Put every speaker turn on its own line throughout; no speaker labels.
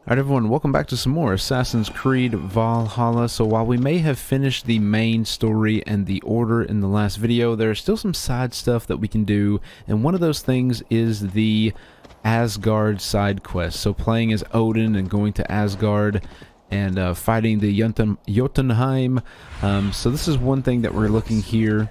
Alright everyone, welcome back to some more Assassin's Creed Valhalla. So while we may have finished the main story and the order in the last video, there's still some side stuff that we can do, and one of those things is the Asgard side quest. So playing as Odin and going to Asgard and fighting the JOTUNHEIM. So this is one thing that we're looking here.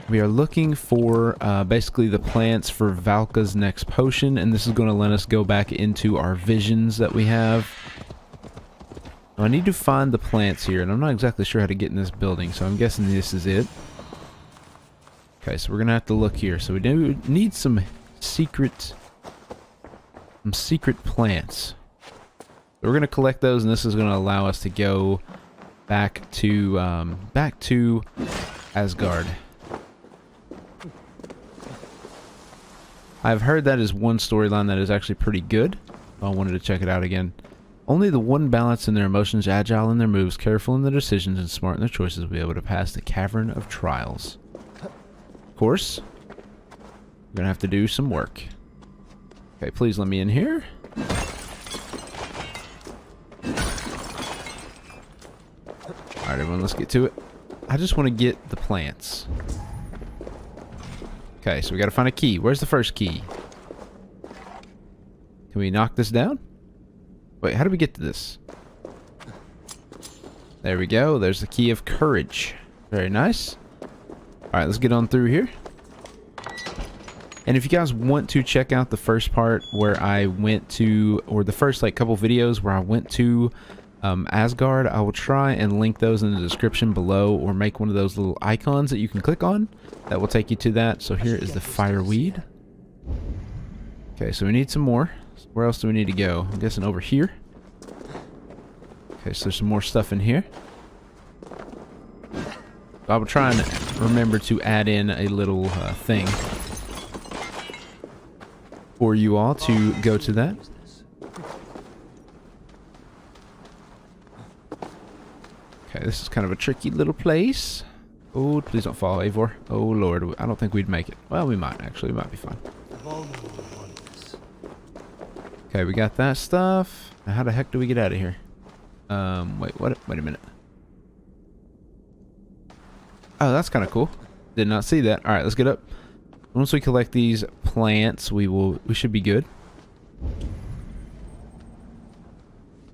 We are looking for basically the plants for Valka's next potion, and this is going to let us go back into our visions that we have. Now, I need to find the plants here, and I'm not exactly sure how to get in this building, so I'm guessing this is it. Okay, so we're going to have to look here. So we do need some secret plants. So we're going to collect those, and this is going to allow us to go back to Asgard. I've heard that is one storyline that is actually pretty good. I wanted to check it out again. Only the one balanced in their emotions, agile in their moves, careful in their decisions, and smart in their choices will be able to pass the Cavern of Trials. Of course, we're going to have to do some work. Okay, please let me in here. Alright everyone, let's get to it. I just want to get the plants. Okay, so we gotta find a key. Where's the first key? Can we knock this down? Wait, how do we get to this? There we go. There's the key of courage. Very nice. Alright, let's get on through here. And if you guys want to check out the first part where I went to, or the first like couple videos where I went to Asgard, I will try and link those in the description below, or make one of those little icons that you can click on that will take you to that. So here is the fireweed. Okay, so we need some more. Where else do we need to go? I'm guessing over here. Okay, so there's some more stuff in here. I will try and remember to add in a little thing for you all to go to that. Okay, this is kind of a tricky little place. Oh, please don't fall, Eivor. Oh, Lord. I don't think we'd make it. Well, we might, actually. We might be fine. Okay, we got that stuff. Now, how the heck do we get out of here? Wait, what? Wait a minute. Oh, that's kind of cool. Did not see that. All right, let's get up. Once we collect these plants, we should be good.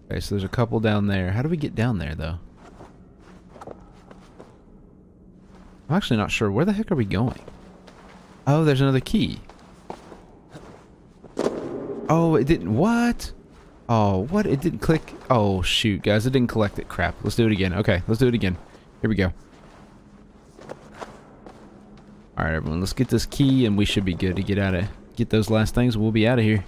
Okay, so there's a couple down there. How do we get down there, though? I'm actually not sure. Where the heck are we going? Oh, there's another key. Oh, it didn't. What? Oh, what? It didn't click. Oh, shoot, guys. It didn't collect it. Crap. Let's do it again. Okay, let's do it again. Here we go. Alright, everyone. Let's get this key, and we should be good to get those last things. We'll be out of here.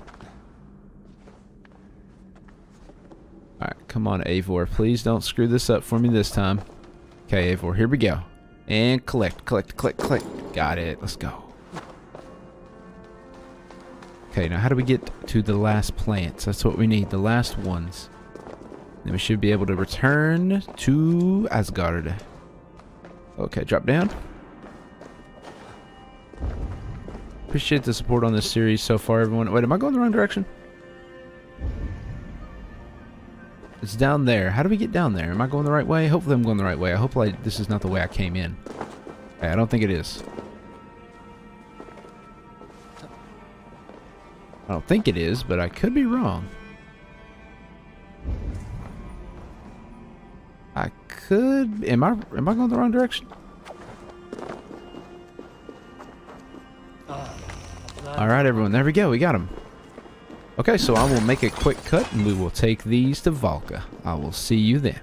Alright, come on, Eivor. Please don't screw this up for me this time. Okay, Eivor. Here we go. And collect. Got it. Let's go. Okay, now how do we get to the last plants? That's what we need. The last ones. Then we should be able to return to Asgard. Okay, drop down. Appreciate the support on this series so far, everyone. Wait, am I going the wrong direction? It's down there. How do we get down there? Am I going the right way? Hopefully I'm going the right way. I hope this is not the way I came in. Okay, I don't think it is. I don't think it is, but I could be wrong. I could... Am I going the wrong direction? Alright, everyone. There we go. We got him. Okay, so I will make a quick cut, and we will take these to Valka. I will see you then.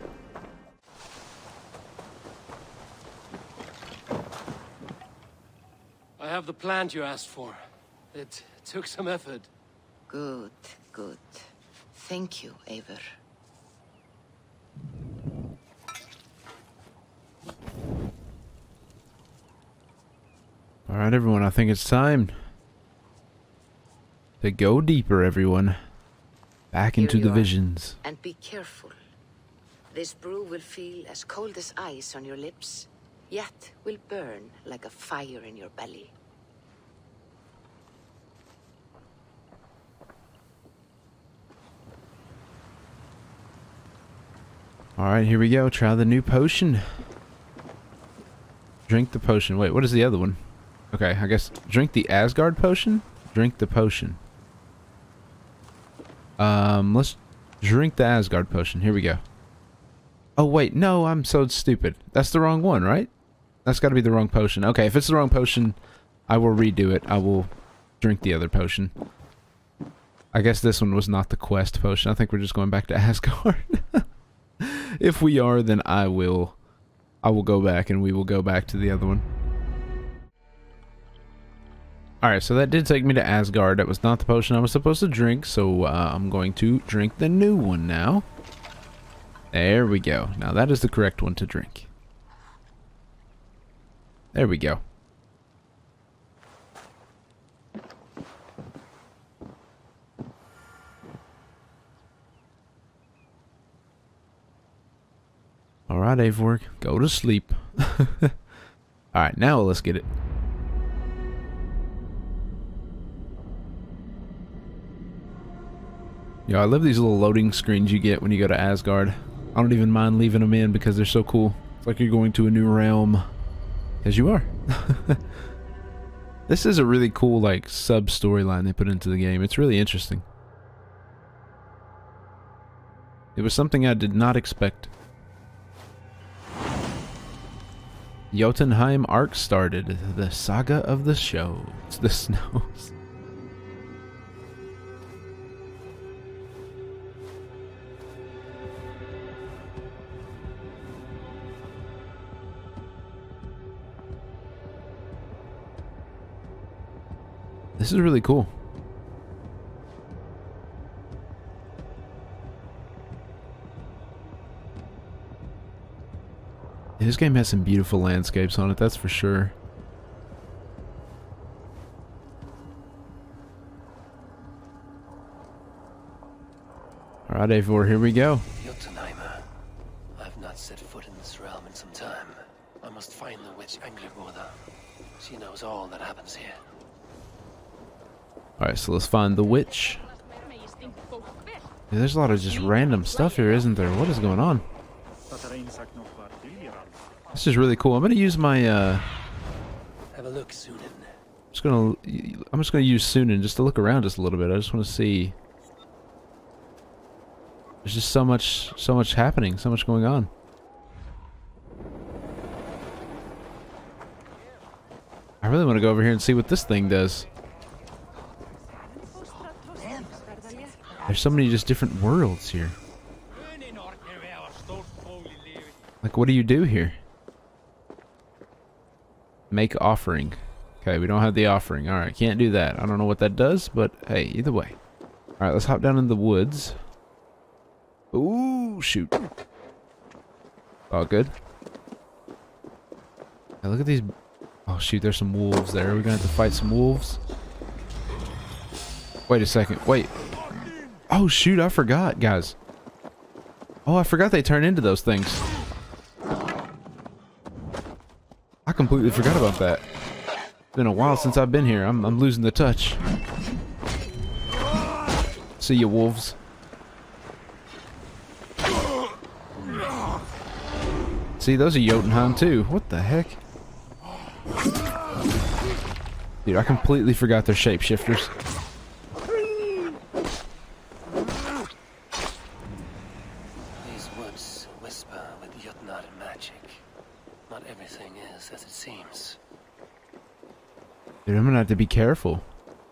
I have the plant you asked for. It took some effort.
Good. Thank you, Eivor.
Alright, everyone. I think it's time to go deeper, everyone. Back into the visions.
And be careful. This brew will feel as cold as ice on your lips, yet will burn like a fire in your belly.
Alright, here we go. Try the new potion. Drink the potion. Wait, what is the other one? Okay, I guess drink the Asgard potion? Drink the potion. Let's drink the Asgard potion. Here we go. Oh, wait. No, I'm so stupid. That's the wrong one, right? That's got to be the wrong potion. Okay, if it's the wrong potion, I will redo it. I will drink the other potion. I guess this one was not the quest potion. I think we're just going back to Asgard. If we are, then I will go back and we will go back to the other one. Alright, so that did take me to Asgard. That was not the potion I was supposed to drink, so I'm going to drink the new one now. There we go. Now that is the correct one to drink. There we go. Alright, Eivor, go to sleep. Alright, now let's get it. Yo, I love these little loading screens you get when you go to Asgard. I don't even mind leaving them in because they're so cool. It's like you're going to a new realm. As you are. This is a really cool, like, sub-storyline they put into the game. It's really interesting. It was something I did not expect. Jotunheim arc started. The saga of the shows. The snows. This is really cool. This game has some beautiful landscapes on it, that's for sure. Alright, Eivor, here we go.
Jotunheim. I've not set foot in this realm in some time. I must find the witch Angrboda. She knows all that happens here.
Alright, so let's find the witch. Yeah, there's a lot of just random stuff here, isn't there? What is going on? This is really cool. I'm gonna use my
Have a look, Sunan.
I'm just gonna use Sunan just to look around just a little bit. I just want to see. There's just so much happening, so much going on. I really want to go over here and see what this thing does. There's so many just different worlds here. Like, what do you do here? Make offering. Okay, we don't have the offering. Alright, can't do that. I don't know what that does, but hey, either way. Alright, let's hop down in the woods. Ooh, shoot. All good. Hey, look at these. Oh, shoot, there's some wolves there. We're gonna have to fight some wolves. Wait a second. Wait. Oh, shoot, I forgot, guys. Oh, I forgot they turn into those things. I completely forgot about that. It's been a while since I've been here. I'm losing the touch. See you, wolves. See, those are Jotunheim too. What the heck? Dude, I completely forgot they're shapeshifters.
These woods whisper with Jotnar magic. Not everything is as it seems.
Dude, I'm gonna have to be careful.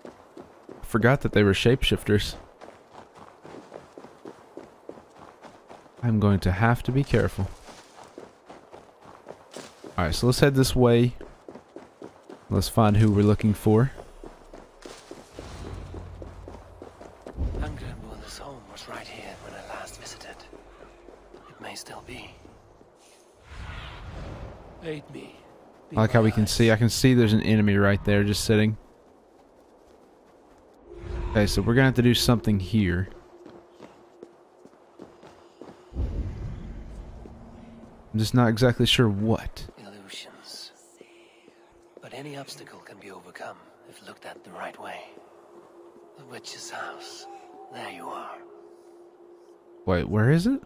I forgot that they were shapeshifters. I'm going to have to be careful. Alright, so let's head this way. Let's find who we're looking for.
Angrboda's home was right here when I last visited. It may still be. Aid me.
I like how we can see. I can see there's an enemy right there just sitting. Okay, so we're gonna have to do something here. I'm just not exactly sure what.
Illusions. But any obstacle can be overcome if looked at the right way. The witch's house. There you are.
Wait, where is it?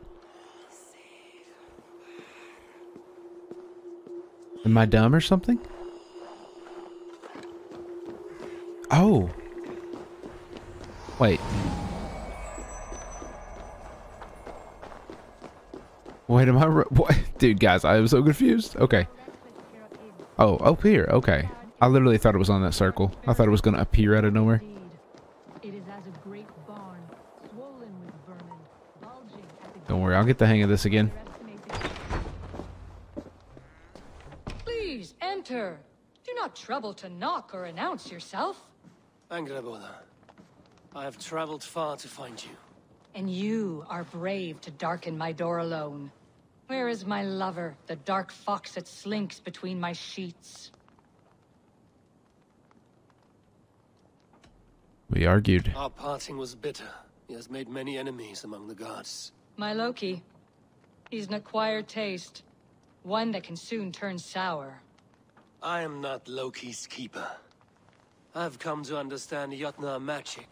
Am I dumb or something? Oh. Wait. Wait, am I what? Dude, guys, I was so confused. Okay. Oh, up here. Okay. I literally thought it was on that circle. I thought it was going to appear out of nowhere. Don't worry, I'll get the hang of this again.
Please enter. Do not trouble to knock or announce yourself.
Angreboda, I have traveled far to find you.
And you are brave to darken my door alone. Where is my lover, the dark fox that slinks between my sheets?
We argued.
Our parting was bitter. He has made many enemies among the gods.
My Loki. He's an acquired taste. One that can soon turn sour.
I am not Loki's keeper. I've come to understand Jotunheim magic.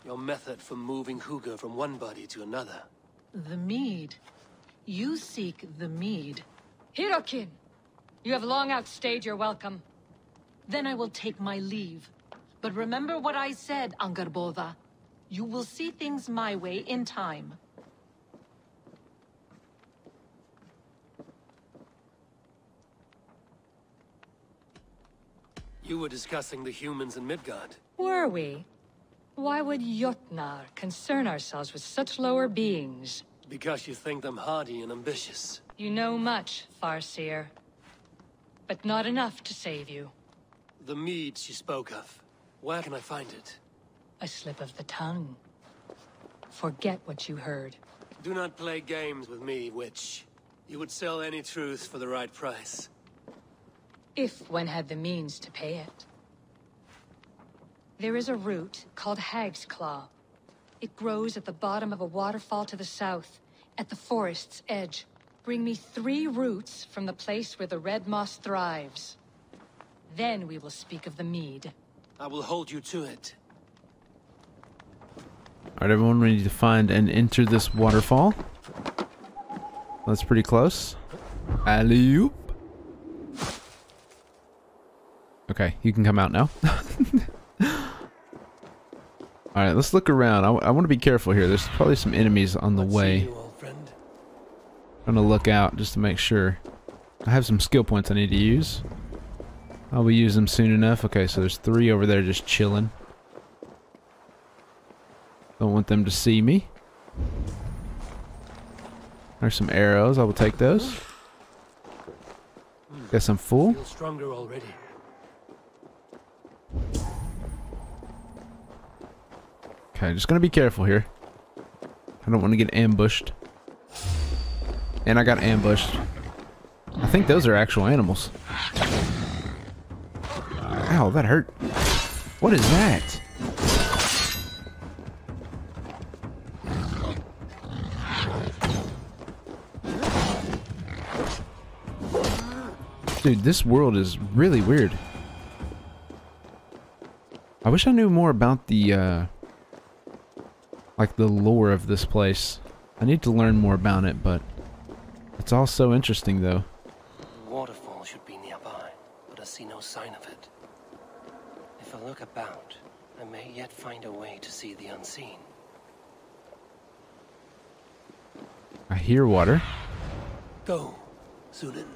Your method for moving Hugr from one body to another.
The mead. You seek the mead.
Hirokin! You have long outstayed your welcome.
Then I will take my leave. But remember what I said, Angrboda. You will see things my way in time.
You were discussing the humans in Midgard.
Were we? Why would Jotnar concern ourselves with such lower beings?
Because you think them hardy and ambitious.
You know much, Farseer. But not enough to save you.
The mead she spoke of. Where can I find it?
A slip of the tongue. Forget what you heard.
Do not play games with me, witch. You would sell any truth for the right price.
If one had the means to pay it. There is a root called Hag's Claw. It grows at the bottom of a waterfall to the south, at the forest's edge. Bring me 3 roots from the place where the red moss thrives. Then we will speak of the mead.
I will hold you to it.
Alright, everyone, we need to find and enter this waterfall. That's pretty close. Alley-oop. Okay, you can come out now. Alright, let's look around. I want to be careful here. There's probably some enemies on the way. I'm gonna look out just to make sure. I have some skill points I need to use. I will use them soon enough. Okay, so there's 3 over there just chilling. Don't want them to see me. There's some arrows. I will take those. Guess I'm full.
Feel stronger already.
Okay, just gonna be careful here. I don't want to get ambushed. And I got ambushed. I think those are actual animals. Ow, that hurt. What is that? Dude, this world is really weird. I wish I knew more about the, like the lore of this place. I need to learn more about it, but it's all so interesting, though.
The waterfall should be nearby, but I see no sign of it. If I look about, I may yet find a way to see the unseen.
I hear water.
Go, Sunan.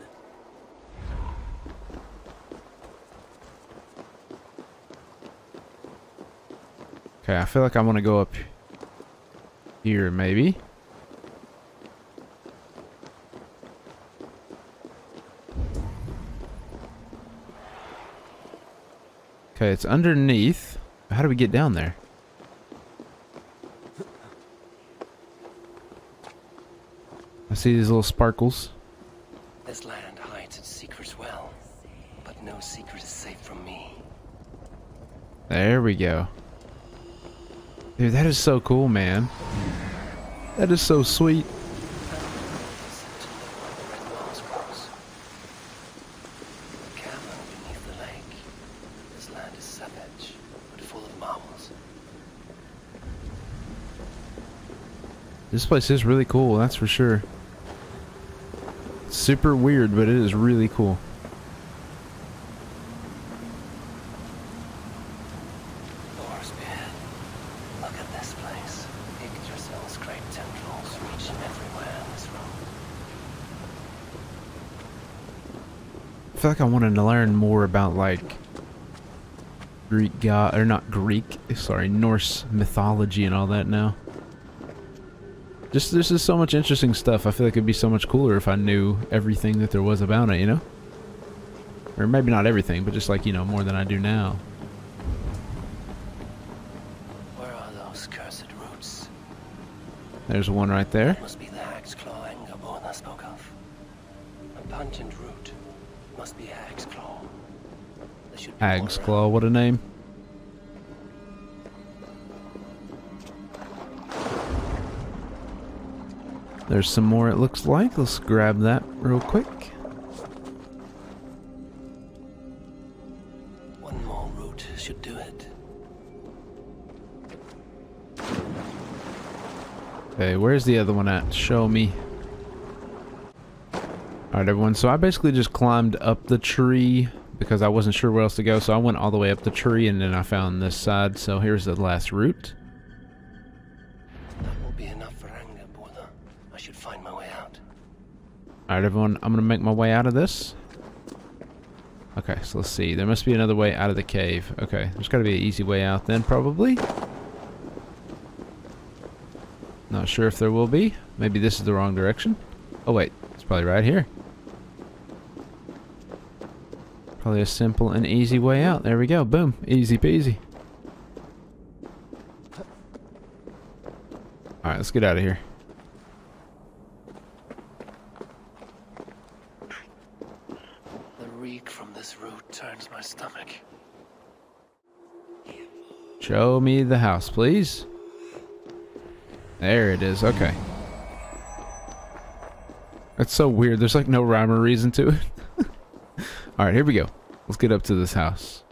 Okay, I feel like I want to go up here, maybe. Okay, it's underneath. How do we get down there? I see these little sparkles.
This land hides its secrets well, but no secret is safe from me.
There we go. Dude, that is so cool, man. That is so sweet. This place is really cool, that's for sure. Super weird, but it is really cool. feel like I wanted to learn more about like Greek god, or not Greek, sorry, Norse mythology and all that now. Just this is so much interesting stuff. I feel like it'd be so much cooler if I knew everything that there was about it, you know? Or maybe not everything, but just like, you know, more than I do now.
Where are those cursed roots?
There's one right there.
That must be the hag's claw Angerborn I spoke of. A pungent root. Must be hag's claw. There should be
Hag's
more
Claw, what a name. There's some more it looks like. Let's grab that real quick.
One more root should do it.
Okay, where's the other one at? Show me. Alright everyone, so I basically just climbed up the tree because I wasn't sure where else to go, so I went all the way up the tree and then I found this side, so here's the last root.
That will be enough for Angerborn. I should find my way out.
Alright everyone, I'm gonna make my way out of this. Okay, so let's see. There must be another way out of the cave. Okay, there's gotta be an easy way out then, probably. Not sure if there will be. Maybe this is the wrong direction. Oh wait, it's probably right here. Probably a simple and easy way out. There we go. Boom. Easy peasy. Alright, let's get out of here.
The reek from this root turns my stomach.
Show me the house, please. There it is. Okay. That's so weird. There's like no rhyme or reason to it. Alright, here we go. Let's get up to this house.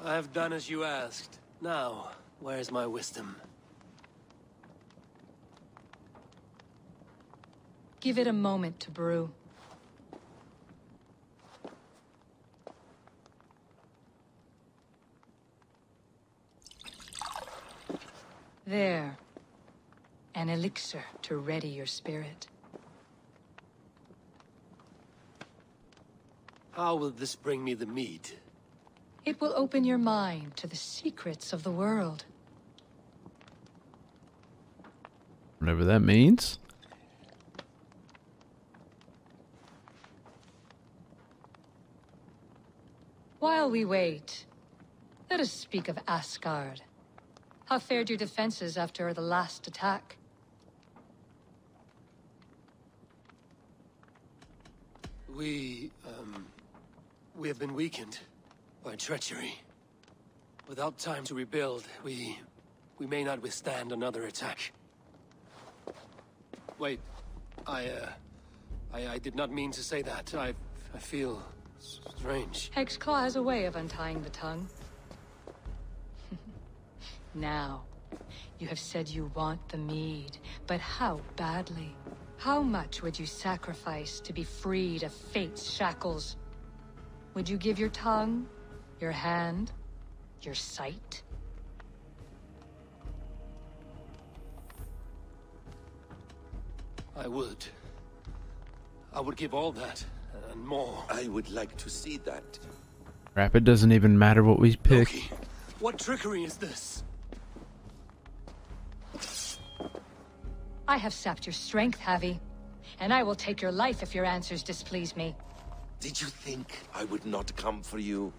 I have done as you asked. Now, where's my wisdom?
Give it a moment to brew. There. An elixir to ready your spirit.
How will this bring me the mead?
It will open your mind to the secrets of the world.
Whatever that means.
While we wait, let us speak of Asgard. How fared your defenses after the last attack?
We have been weakened by treachery. Without time to rebuild, we may not withstand another attack. Wait, I did not mean to say that. I feel strange.
Hexclaw has a way of untying the tongue. Now, you have said you want the mead, but how badly? How much would you sacrifice to be freed of fate's shackles? Would you give your tongue, your hand, your sight?
I would. I would give all that, and more.
I would like to see that.
Crap, it doesn't even matter what we pick.
Loki, what trickery is this?
I have sapped your strength, Havi, and I will take your life if your answers displease me.
Did you think I would not come for you?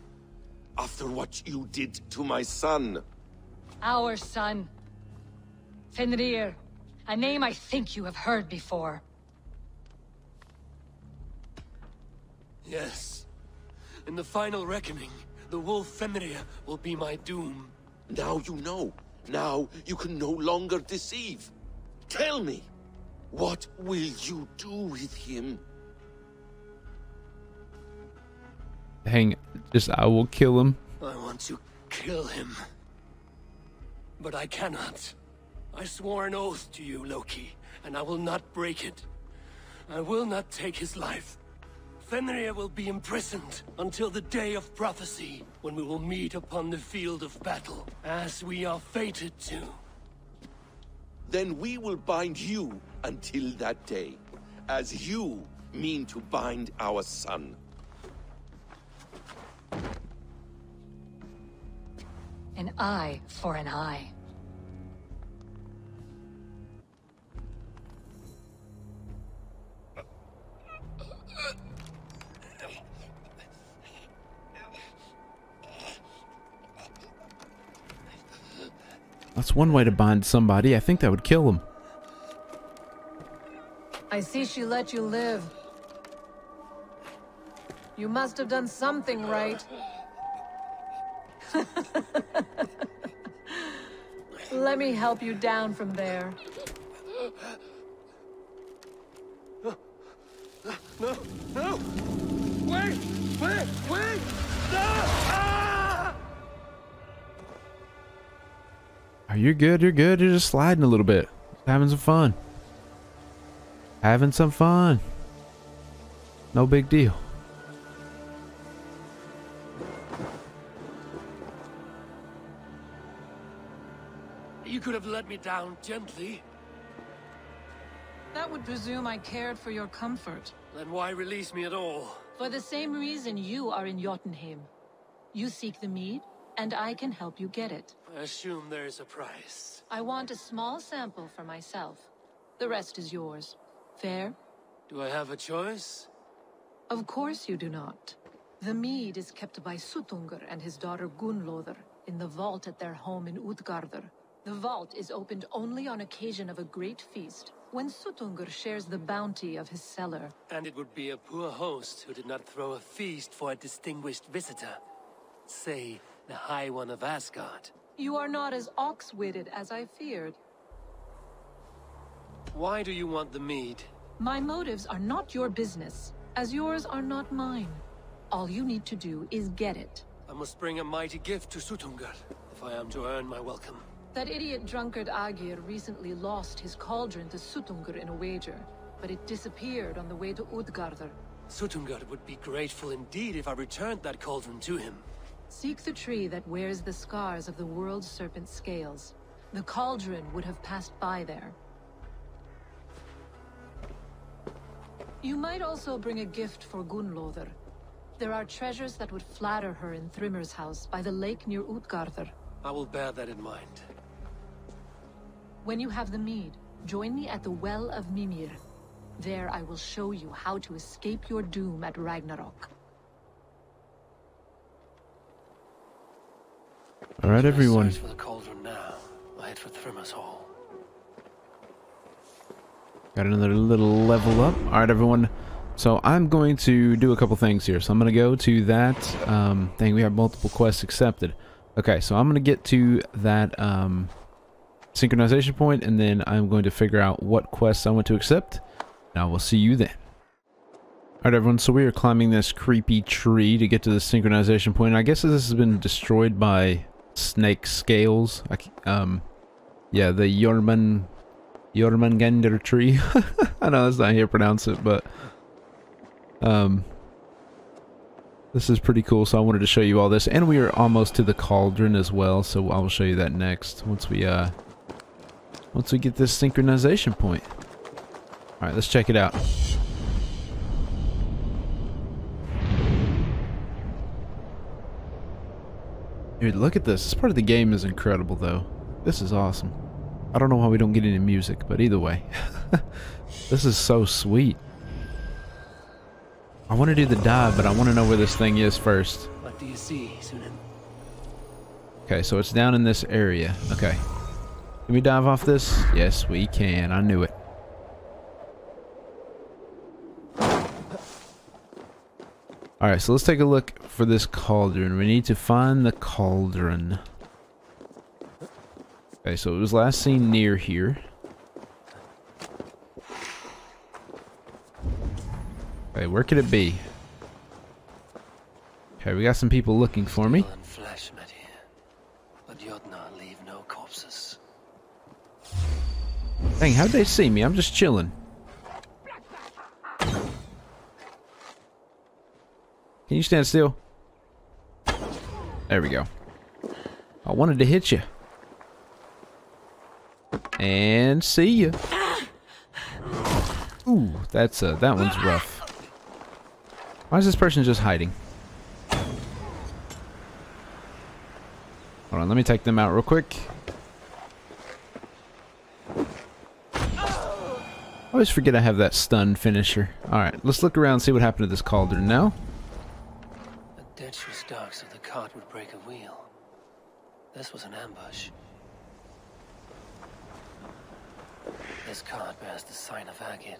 After what you did to my son?
Our son. Fenrir, a name I think you have heard before.
Yes. In the final reckoning, the wolf Fenrir will be my doom.
Now you know. Now you can no longer deceive. Tell me, what will you do with him?
I will kill him.
I want to kill him. But I cannot. I swore an oath to you, Loki, and I will not break it. I will not take his life. Fenrir will be imprisoned until the day of prophecy, when we will meet upon the field of battle, as we are fated to.
Then we will bind you until that day, as you mean to bind our son.
An eye for an eye.
That's one way to bind somebody. I think that would kill them.
I see she let you live. You must have done something right. Let me help you down from there.
No! No! Wait! Wait! Wait! No! Ah!
Are you good? You're good. You're just sliding a little bit. Having some fun. Having some fun. No big deal.
You could have let me down gently.
That would presume I cared for your comfort.
Then why release me at all?
For the same reason you are in Jotunheim. You seek the mead, and I can help you get it.
I assume there is a price.
I want a small sample for myself. The rest is yours. Fair?
Do I have a choice?
Of course you do not. The mead is kept by Suttungr and his daughter Gunnlóðr in the vault at their home in Utgardr. The vault is opened only on occasion of a great feast, when Suttungr shares the bounty of his cellar.
And it would be a poor host who did not throw a feast for a distinguished visitor. Say, the High One of Asgard.
You are not as ox-witted as I feared.
Why do you want the mead?
My motives are not your business, as yours are not mine. All you need to do is get it.
I must bring a mighty gift to Suttungr, if I am to earn my welcome.
That idiot drunkard Agir recently lost his cauldron to Suttungr in a wager, but it disappeared on the way to Utgardr.
Suttungr would be grateful indeed if I returned that cauldron to him.
Seek the tree that wears the scars of the world's serpent scales. The cauldron would have passed by there. You might also bring a gift for Gunnlóðr. There are treasures that would flatter her in Thrimmer's house by the lake near Utgardr.
I will bear that in mind.
When you have the mead, join me at the Well of Mimir. There I will show you how to escape your doom at Ragnarok.
All right, everyone.
Search for the cauldron now. I head for Thrimmer's hall.
Got another little level up. All right, everyone. So I'm going to do a couple things here. So I'm going to go to that thing. We have multiple quests accepted. Okay, so I'm going to get to that synchronization point, and then I'm going to figure out what quests I want to accept. Now we'll see you then. Alright, everyone, so we are climbing this creepy tree to get to the synchronization point. I guess this has been destroyed by snake scales. Yeah, the Jormungandr tree. I know that's not how you pronounce it, but this is pretty cool, so I wanted to show you all this. And we are almost to the cauldron as well, so I will show you that next once we get this synchronization point. Alright, let's check it out. Dude, look at this. This part of the game is incredible, though. This is awesome. I don't know why we don't get any music, but either way. This is so sweet. I want to do the dive, but I want to know where this thing is first.
What do you see, Sunan?
Okay, so it's down in this area. Okay. Can we dive off this? Yes, we can. I knew it. Alright, so let's take a look for this cauldron. We need to find the cauldron. Okay, so it was last seen near here. Okay, where could it be? Okay, we got some people looking for me.
Flesh met here, but Jotnar leave no corpses.
Dang, how'd they see me? I'm just chilling. Can you stand still? There we go. I wanted to hit you. And see ya. Ooh, that one's rough. Why is this person just hiding? Hold on, let me take them out real quick. I always forget I have that stun finisher. Alright, let's look around and see what happened to this cauldron now.
The ditch was dark so the cart would break a wheel. This was an ambush. This cart bears the sign of Agid.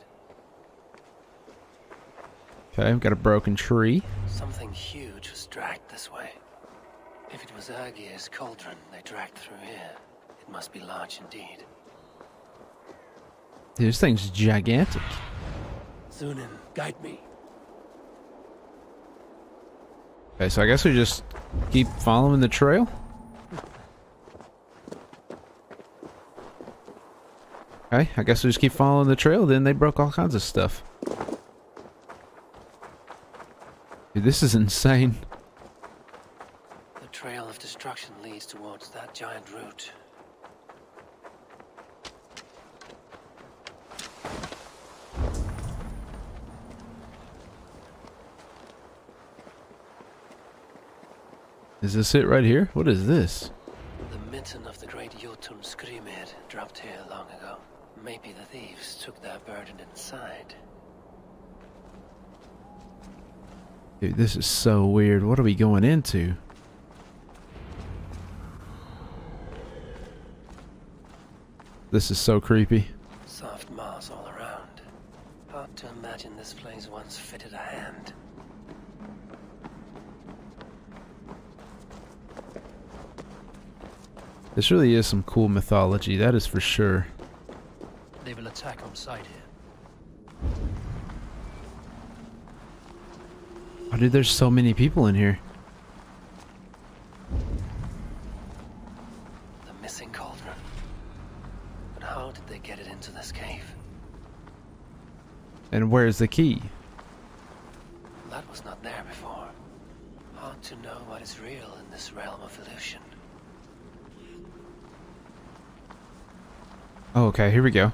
Okay, we've got a broken tree.
Something huge was dragged this way. If it was Agir's cauldron they dragged through here, it must be large indeed.
Dude, this thing's gigantic.
Zunin, guide me.
Okay, so I guess we just keep following the trail. Okay, I guess we just keep following the trail. Then they broke all kinds of stuff. Dude, this is insane.
The trail of destruction leads towards that giant root.
Is this it right here? What is this?
The mitten of the great Jotun Skrimir dropped here long ago. Maybe the thieves took their burden inside.
Dude, this is so weird. What are we going into? This is so creepy.
Soft moss all around. Hard to imagine this place once fitted a hand.
This really is some cool mythology, that is for sure.
They will attack on sight here.
Oh, dude, there's so many people in here.
The missing cauldron. But how did they get it into this cave?
And where's the key?
That was not there before. Hard to know what is real in this realm of illusion.
Oh, okay, here we go.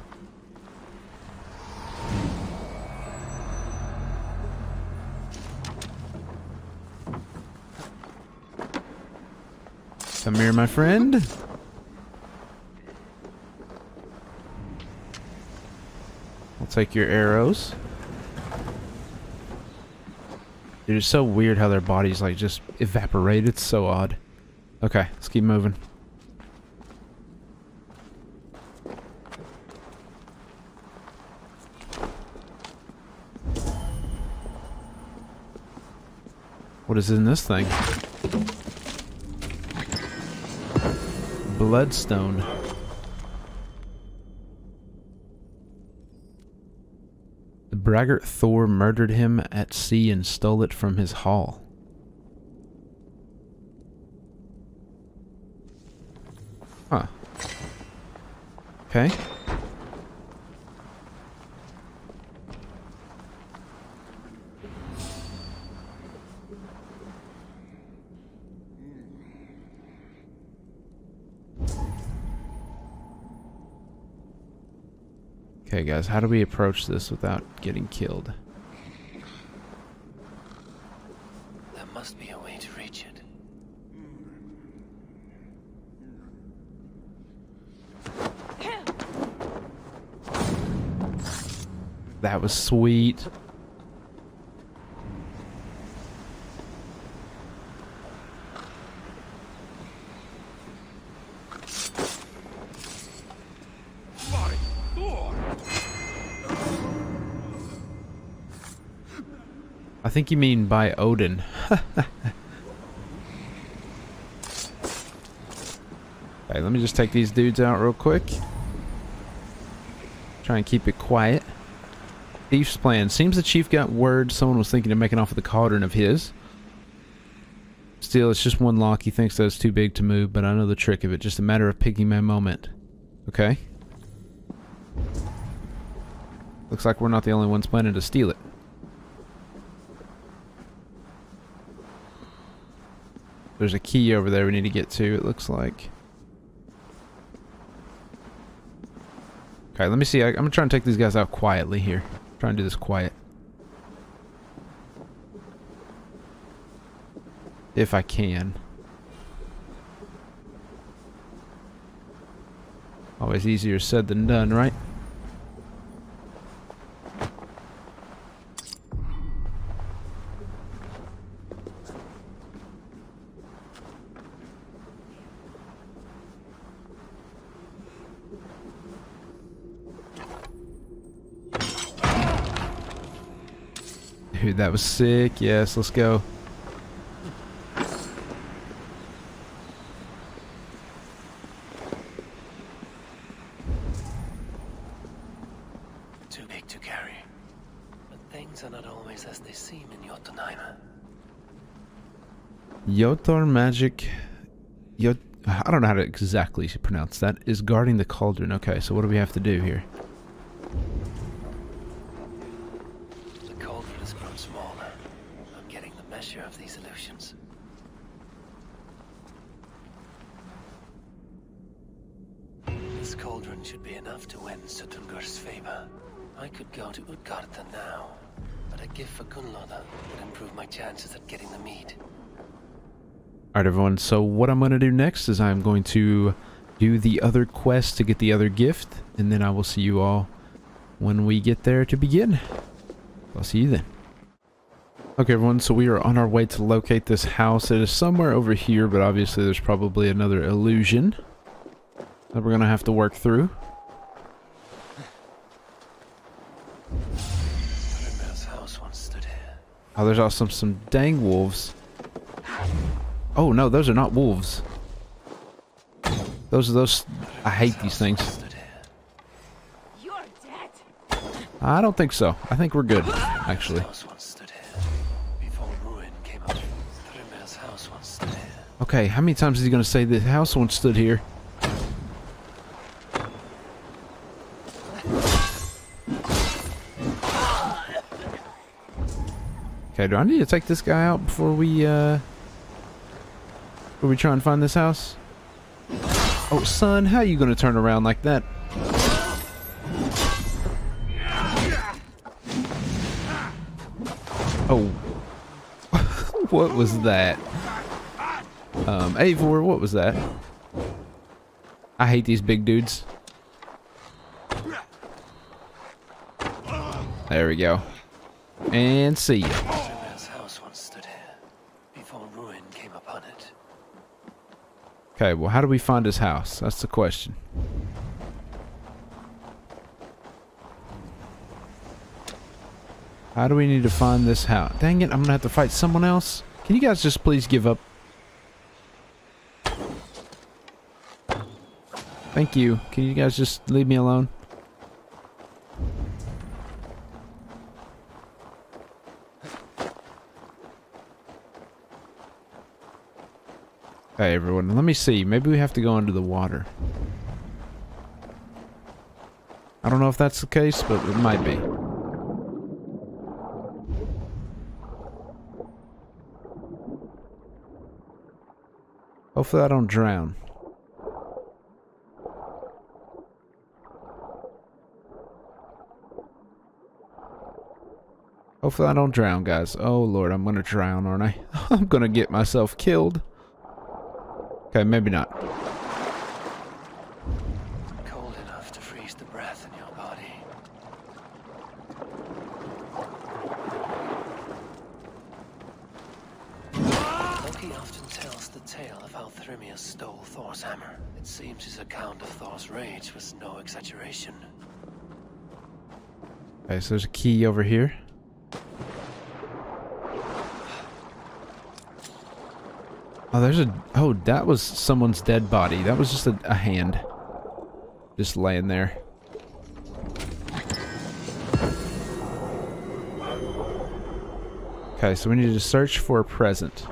Come here, my friend. I'll take your arrows. Dude, it's so weird how their bodies like just evaporate. It's so odd. Okay, let's keep moving. What is in this thing? Bloodstone. The braggart Thor murdered him at sea and stole it from his hall. Huh. Okay. Okay, guys, how do we approach this without getting killed?
There must be a way to reach it.
That was sweet. I think you mean by Odin. Okay, let me just take these dudes out real quick. Try and keep it quiet. Thief's plan. Seems the chief got word someone was thinking of making off with a cauldron of his. Still, it's just one lock. He thinks that it's too big to move, but I know the trick of it. Just a matter of picking my moment. Okay? Looks like we're not the only ones planning to steal it. There's a key over there we need to get to, it looks like. Okay, let me see. I'm gonna try and take these guys out quietly here. Try and do this quiet. If I can. Always easier said than done, right? Dude, that was sick. Yes, let's go.
Too big to carry. But things are not always as they seem in Jotunheim.
Jotunheim magic. I don't know how to exactly pronounce that. Is guarding the cauldron. Okay, so what do we have to do here?
Of these illusions. This cauldron should be enough to win Suttungur's favor. I could go to Utgarda now, but a gift for Gunnlaugur would improve my chances at getting the mead.
Alright everyone, so what I'm going to do next is I'm going to do the other quest to get the other gift, and then I will see you all when we get there to begin. I'll see you then. Okay everyone, so we are on our way to locate this house. It is somewhere over here, but obviously there's probably another illusion that we're going to have to work through.
House once stood here.
Oh, there's also some dang wolves. Oh no, those are not wolves. Those, I hate these things.
You're dead.
I don't think so. I think we're good, actually. Okay, how many times is he going to say this house once stood here? Okay, do I need to take this guy out before we try and find this house? Oh, son, how are you going to turn around like that? Oh. What was that? Eivor, what was that? I hate these big dudes. There we go. And see ya.
House once stood here before ruin came upon it.
Okay, well, how do we find his house? That's the question. How do we need to find this house? Dang it, I'm gonna have to fight someone else. Can you guys just please give up? Thank you. Can you guys just leave me alone? Hey everyone, let me see. Maybe we have to go under the water. I don't know if that's the case, but it might be. Hopefully I don't drown. Hopefully I don't drown, guys. Oh lord, I'm gonna drown, aren't I? I'm gonna get myself killed. Okay, maybe not.
Cold enough to freeze the breath in your body. Loki often tells the tale of how Thrymia stole Thor's hammer. It seems his account of Thor's rage was no exaggeration.
Okay, so there's a key over here. Oh, there's a... Oh, that was someone's dead body. That was just a hand. Just laying there. Okay, so we need to search for a present.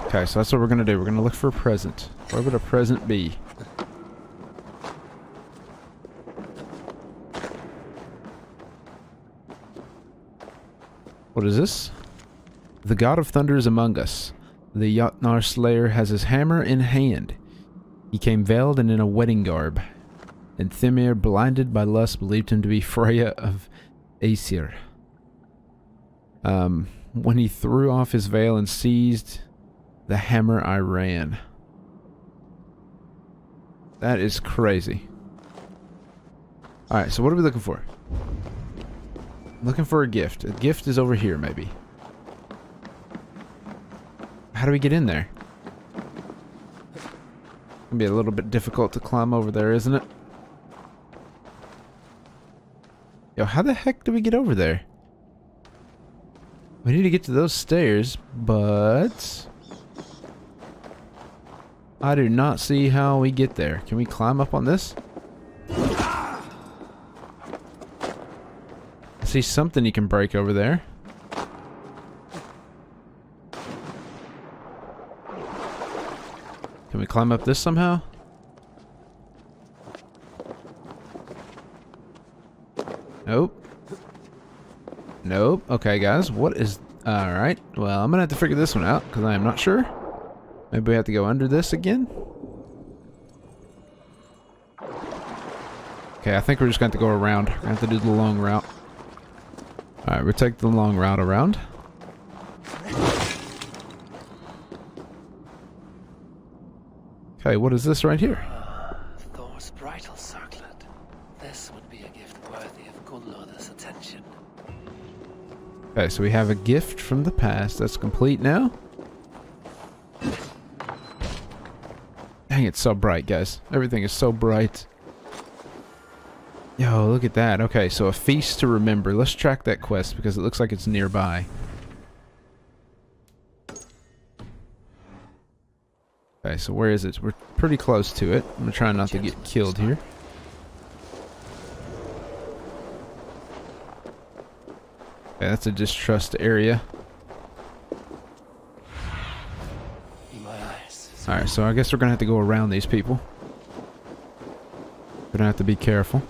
Okay, so that's what we're going to do. We're going to look for a present. Where would a present be? What is this? The god of thunder is among us. The Jotnar slayer has his hammer in hand. He came veiled and in a wedding garb. And Thimir, blinded by lust, believed him to be Freya of Aesir. When he threw off his veil and seized the hammer, I ran. That is crazy. Alright, so what are we looking for? Looking for a gift. A gift is over here, maybe. How do we get in there? It'll be a little bit difficult to climb over there, isn't it? Yo, how the heck do we get over there? We need to get to those stairs, but I do not see how we get there. Can we climb up on this? I see something you can break over there. Can we climb up this somehow? Nope. Nope. Okay, guys. What is... Alright. Well, I'm gonna have to figure this one out, because I am not sure. Maybe we have to go under this again? Okay, I think we're just going to have to go around. We're going to have to do the long route. Alright, we'll take the long route around. Okay, what is this right here?
Thor's bridal circlet. This would be a gift worthy of Gunnlod's attention.
Okay, so we have a gift from the past. That's complete now. Dang, it's so bright, guys. Everything is so bright. Yo, look at that. Okay, so a feast to remember. Let's track that quest because it looks like it's nearby. Okay, so where is it? We're pretty close to it. I'm gonna try not to get killed here. Okay, that's a distrust area. Alright, so I guess we're gonna have to go around these people. We're gonna have to be careful.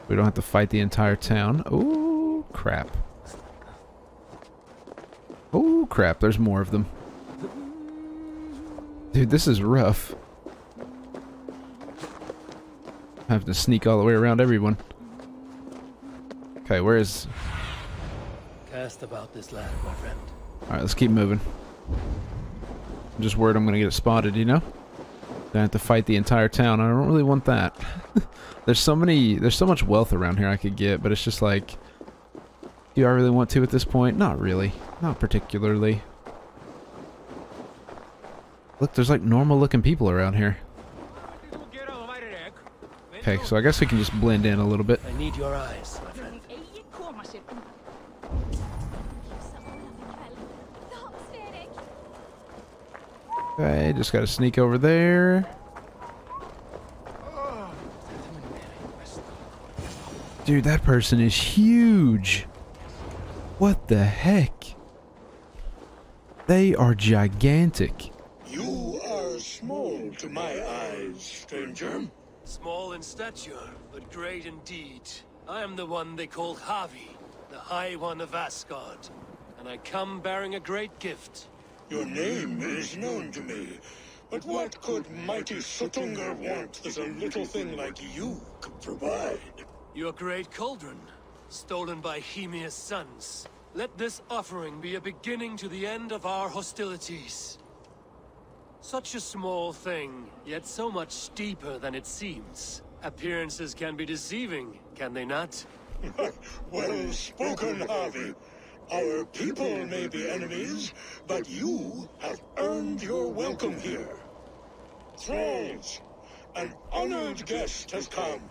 We don't have to fight the entire town. Oh, crap. Oh, crap. There's more of them. Dude, this is rough. I have to sneak all the way around everyone. Okay, where is...
Cast about this land, my friend.
Alright, let's keep moving. I'm just worried I'm gonna get spotted, you know? Gonna have to fight the entire town. I don't really want that. There's so much wealth around here I could get, but it's just like... Do I really want to at this point? Not really. Not particularly. Look, there's like normal looking people around here. Okay, so I guess we can just blend in a little bit.
I need your eyes, my friend.
Okay, just gotta sneak over there. Dude, that person is huge. What the heck? They are gigantic.
You are small to my eyes, stranger.
Small in stature, but great in deed. I am the one they call Havi, the High One of Asgard. And I come bearing a great gift.
Your name is known to me, but what could mighty Sutungur want that a little thing like you could provide?
Your great cauldron, stolen by Hymir's sons. Let this offering be a beginning to the end of our hostilities. Such a small thing, yet so much deeper than it seems. Appearances can be deceiving, can they not?
Well spoken, Havi. Our people may be enemies, but you have earned your welcome here. Thralls, an honored guest has come.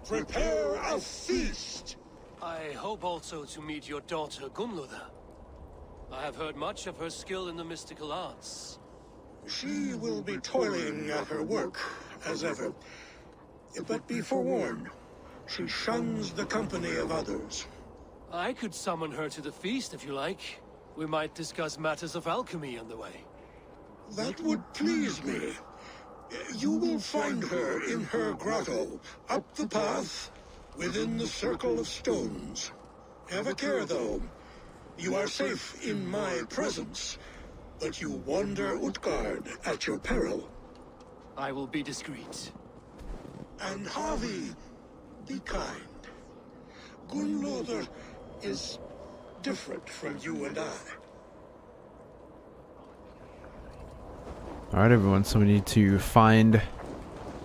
Prepare a feast.
I hope also to meet your daughter Gunnlod. I have heard much of her skill in the mystical arts.
She will be toiling at her work, as ever. But be forewarned, she shuns the company of others.
I could summon her to the feast if you like. We might discuss matters of alchemy on the way.
That would please me. You will find her in her grotto, up the path, within the circle of stones. Have a care, though. You are safe in my presence, but you wander Utgard at your peril.
I will be discreet.
And Havi, be kind. Gunnlóðr is different from you and I.
Alright, everyone, so we need to find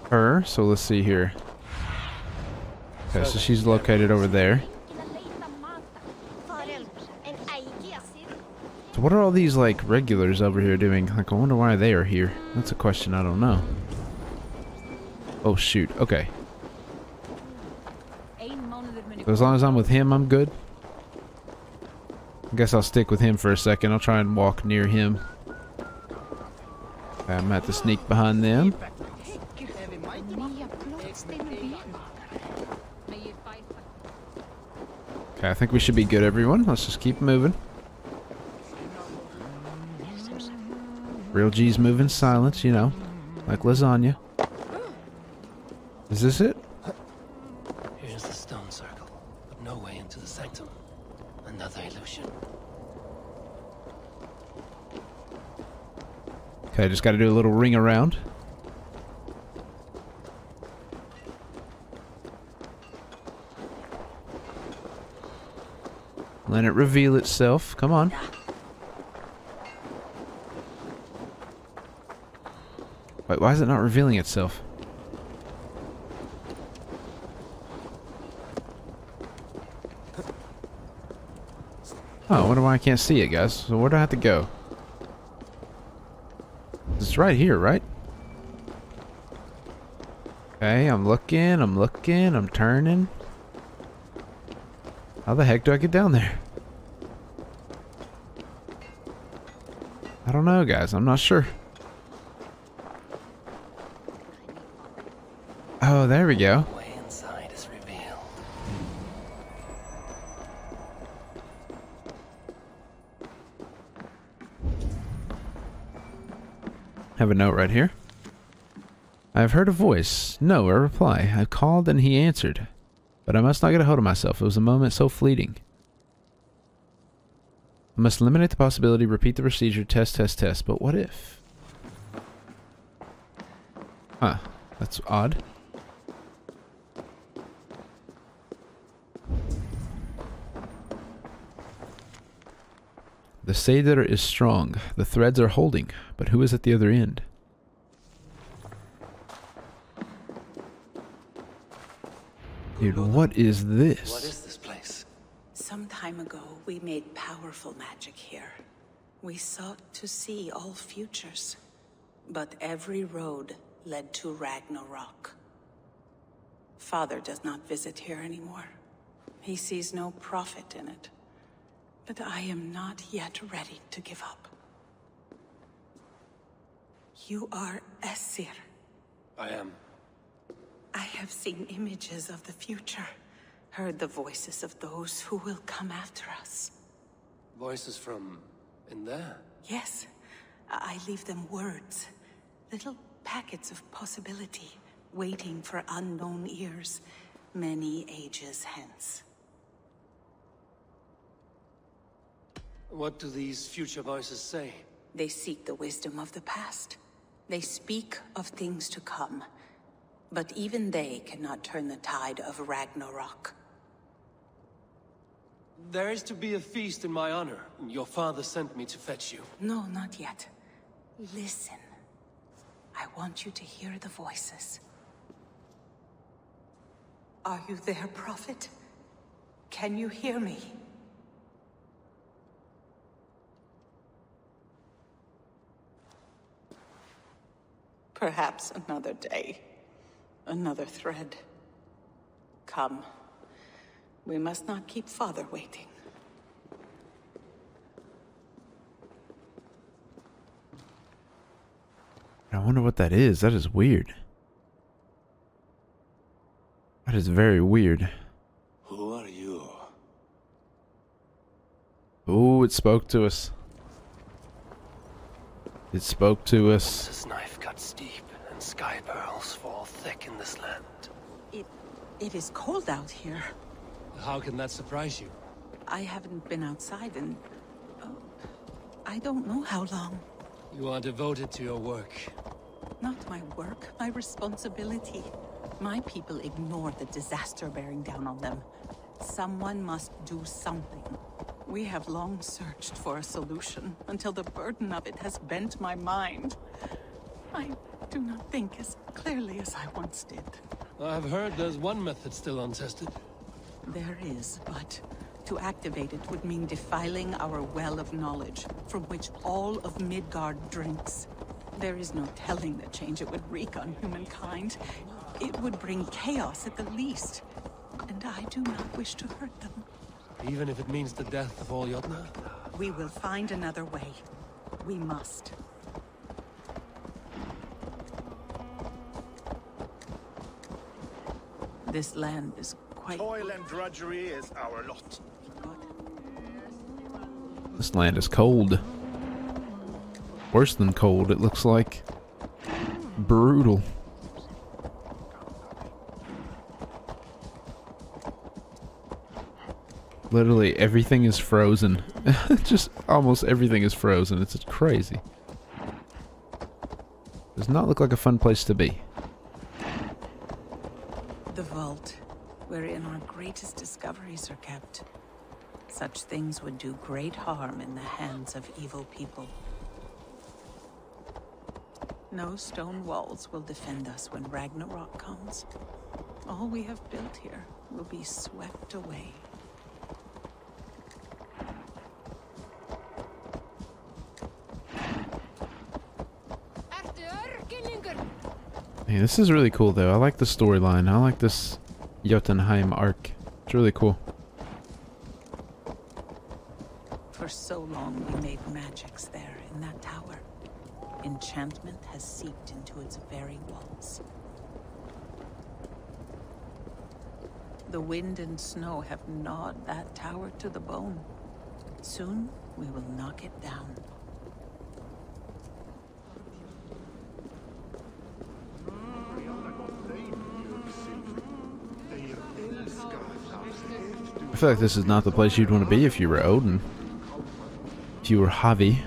her. So let's see here. Okay, so she's located over there. So what are all these, like, regulars over here doing? Like, I wonder why they are here. That's a question I don't know. Oh, shoot. Okay. So as long as I'm with him, I'm good. I guess I'll stick with him for a second. I'll try and walk near him. Okay, I'm gonna have to sneak behind them. Okay, I think we should be good, everyone. Let's just keep moving. Real G's move in silence, you know, like lasagna. Is this it?
Here's the stone circle, but no way into the sanctum. Another illusion.
Okay, just got to do a little ring around. Let it reveal itself. Come on. Wait, why is it not revealing itself? Oh, I wonder why I can't see it, guys. So where do I have to go? It's right here, right? Okay, I'm looking, I'm turning. How the heck do I get down there? I don't know, guys. I'm not sure. Oh, there we go.
The way inside is revealed.
Have a note right here. I have heard a voice. No, a reply. I called and he answered. But I must not get a hold of myself. It was a moment so fleeting. I must eliminate the possibility, repeat the procedure, test. But what if? Huh. That's odd. The Seder is strong. The threads are holding. But who is at the other end? Dude, what is this?
What is this place?
Some time ago, we made powerful magic here. We sought to see all futures. But every road led to Ragnarok. Father does not visit here anymore. He sees no profit in it. But I am not yet ready to give up. You are Æsir.
I am.
I have seen images of the future, heard the voices of those who will come after us.
Voices from in there?
Yes, I leave them words, little packets of possibility, waiting for unknown ears, many ages hence.
What do these future voices say?
They seek the wisdom of the past. They speak of things to come. But even they cannot turn the tide of Ragnarok.
There is to be a feast in my honor. Your father sent me to fetch you.
No, not yet. Listen. I want you to hear the voices. Are you there, Prophet? Can you hear me? Perhaps another day. Another thread. Come. We must not keep Father waiting.
I wonder what that is. That is weird. That is very weird.
Who are you?
Ooh, it spoke to us. It spoke to us.
This knife cuts deep, and sky pearls fall thick in this land.
It It is cold out here.
How can that surprise you?
I haven't been outside in... I don't know how long.
You are devoted to your work.
Not my work, my responsibility. My people ignore the disaster bearing down on them. Someone must do something. We have long searched for a solution, until the burden of it has bent my mind. I do not think as clearly as I once did.
I've heard there's one method still untested.
There is, but to activate it would mean defiling our well of knowledge, from which all of Midgard drinks. There is no telling the change it would wreak on humankind. It would bring chaos at the least, and I do not wish to hurt them.
Even if it means the death of all Jotna?
We will find another way. We must. This land is quite...
Toil and drudgery is our lot.
This land is cold. Worse than cold, it looks like. Brutal. Literally everything is frozen. Just almost everything is frozen. It's crazy. Does not look like a fun place to be.
The vault, wherein our greatest discoveries are kept. Such things would do great harm in the hands of evil people. No stone walls will defend us when Ragnarok comes. All we have built here will be swept away.
Hey, this is really cool though. I like the storyline. I like this Jotunheim arc. It's really cool.
For so long we made magics there in that tower. Enchantment has seeped into its very walls. The wind and snow have gnawed that tower to the bone. Soon we will knock it down.
I feel like this is not the place you'd want to be if you were Odin. If you were Havi.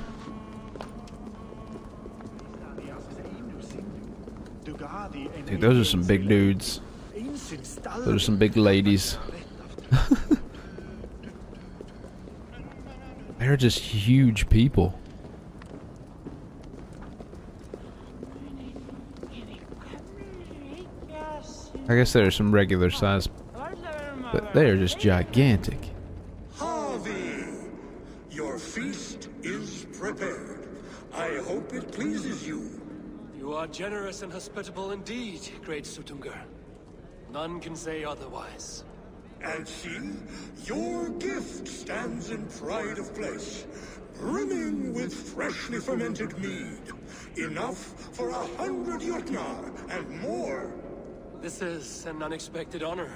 Dude, those are some big dudes. Those are some big ladies. They're just huge people. I guess there are some regular size, but they are just gigantic.
Harvey, your feast is prepared. I hope it pleases you.
You are generous and hospitable indeed, great Suttungr. None can say otherwise.
And see, your gift stands in pride of place, brimming with freshly fermented mead. Enough for 100 Jotnar and more.
This is an unexpected honor.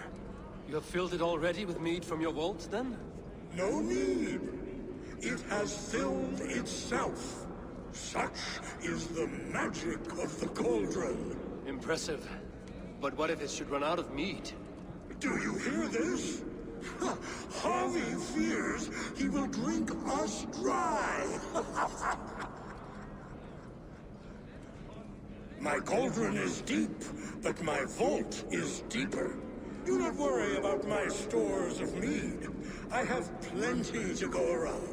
You have filled it already with mead from your vault, then?
No need. It has filled itself. Such is the magic of the cauldron.
Impressive. But what if it should run out of mead?
Do you hear this? Harvey fears he will drink us dry. My cauldron is deep, but my vault is deeper. Do not worry about my stores of mead. I have plenty to go around.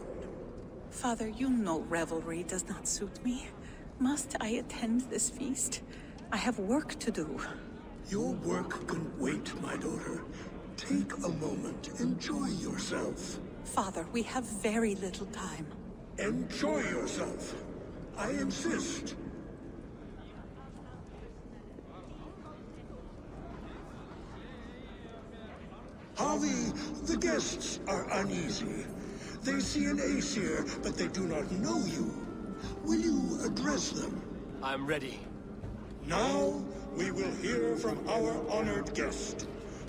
Father, you know revelry does not suit me. Must I attend this feast? I have work to do.
Your work can wait, my daughter. Take a moment. Enjoy yourself.
Father, we have very little time.
Enjoy yourself. I insist. Harvey, the guests are uneasy. They see an Aesir, but they do not know you. Will you address them?
I'm ready.
Now, we will hear from our honored guest.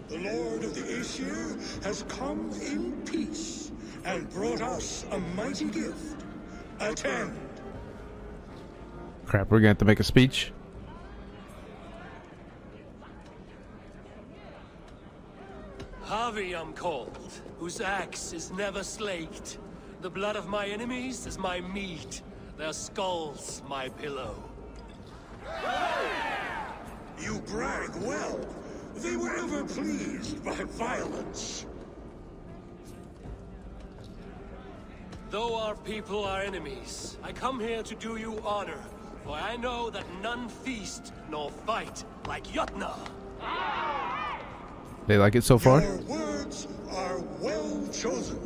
The Lord of the Aesir has come in peace, and brought us a mighty gift. Attend.
Crap, we're gonna have to make a speech.
Harvey I'm called, whose axe is never slaked. The blood of my enemies is my meat, their skulls my pillow.
You brag well. They were ever pleased by violence.
Though our people are enemies, I come here to do you honor, for I know that none feast nor fight like Jotna.
They like it so far?
Your words are well chosen.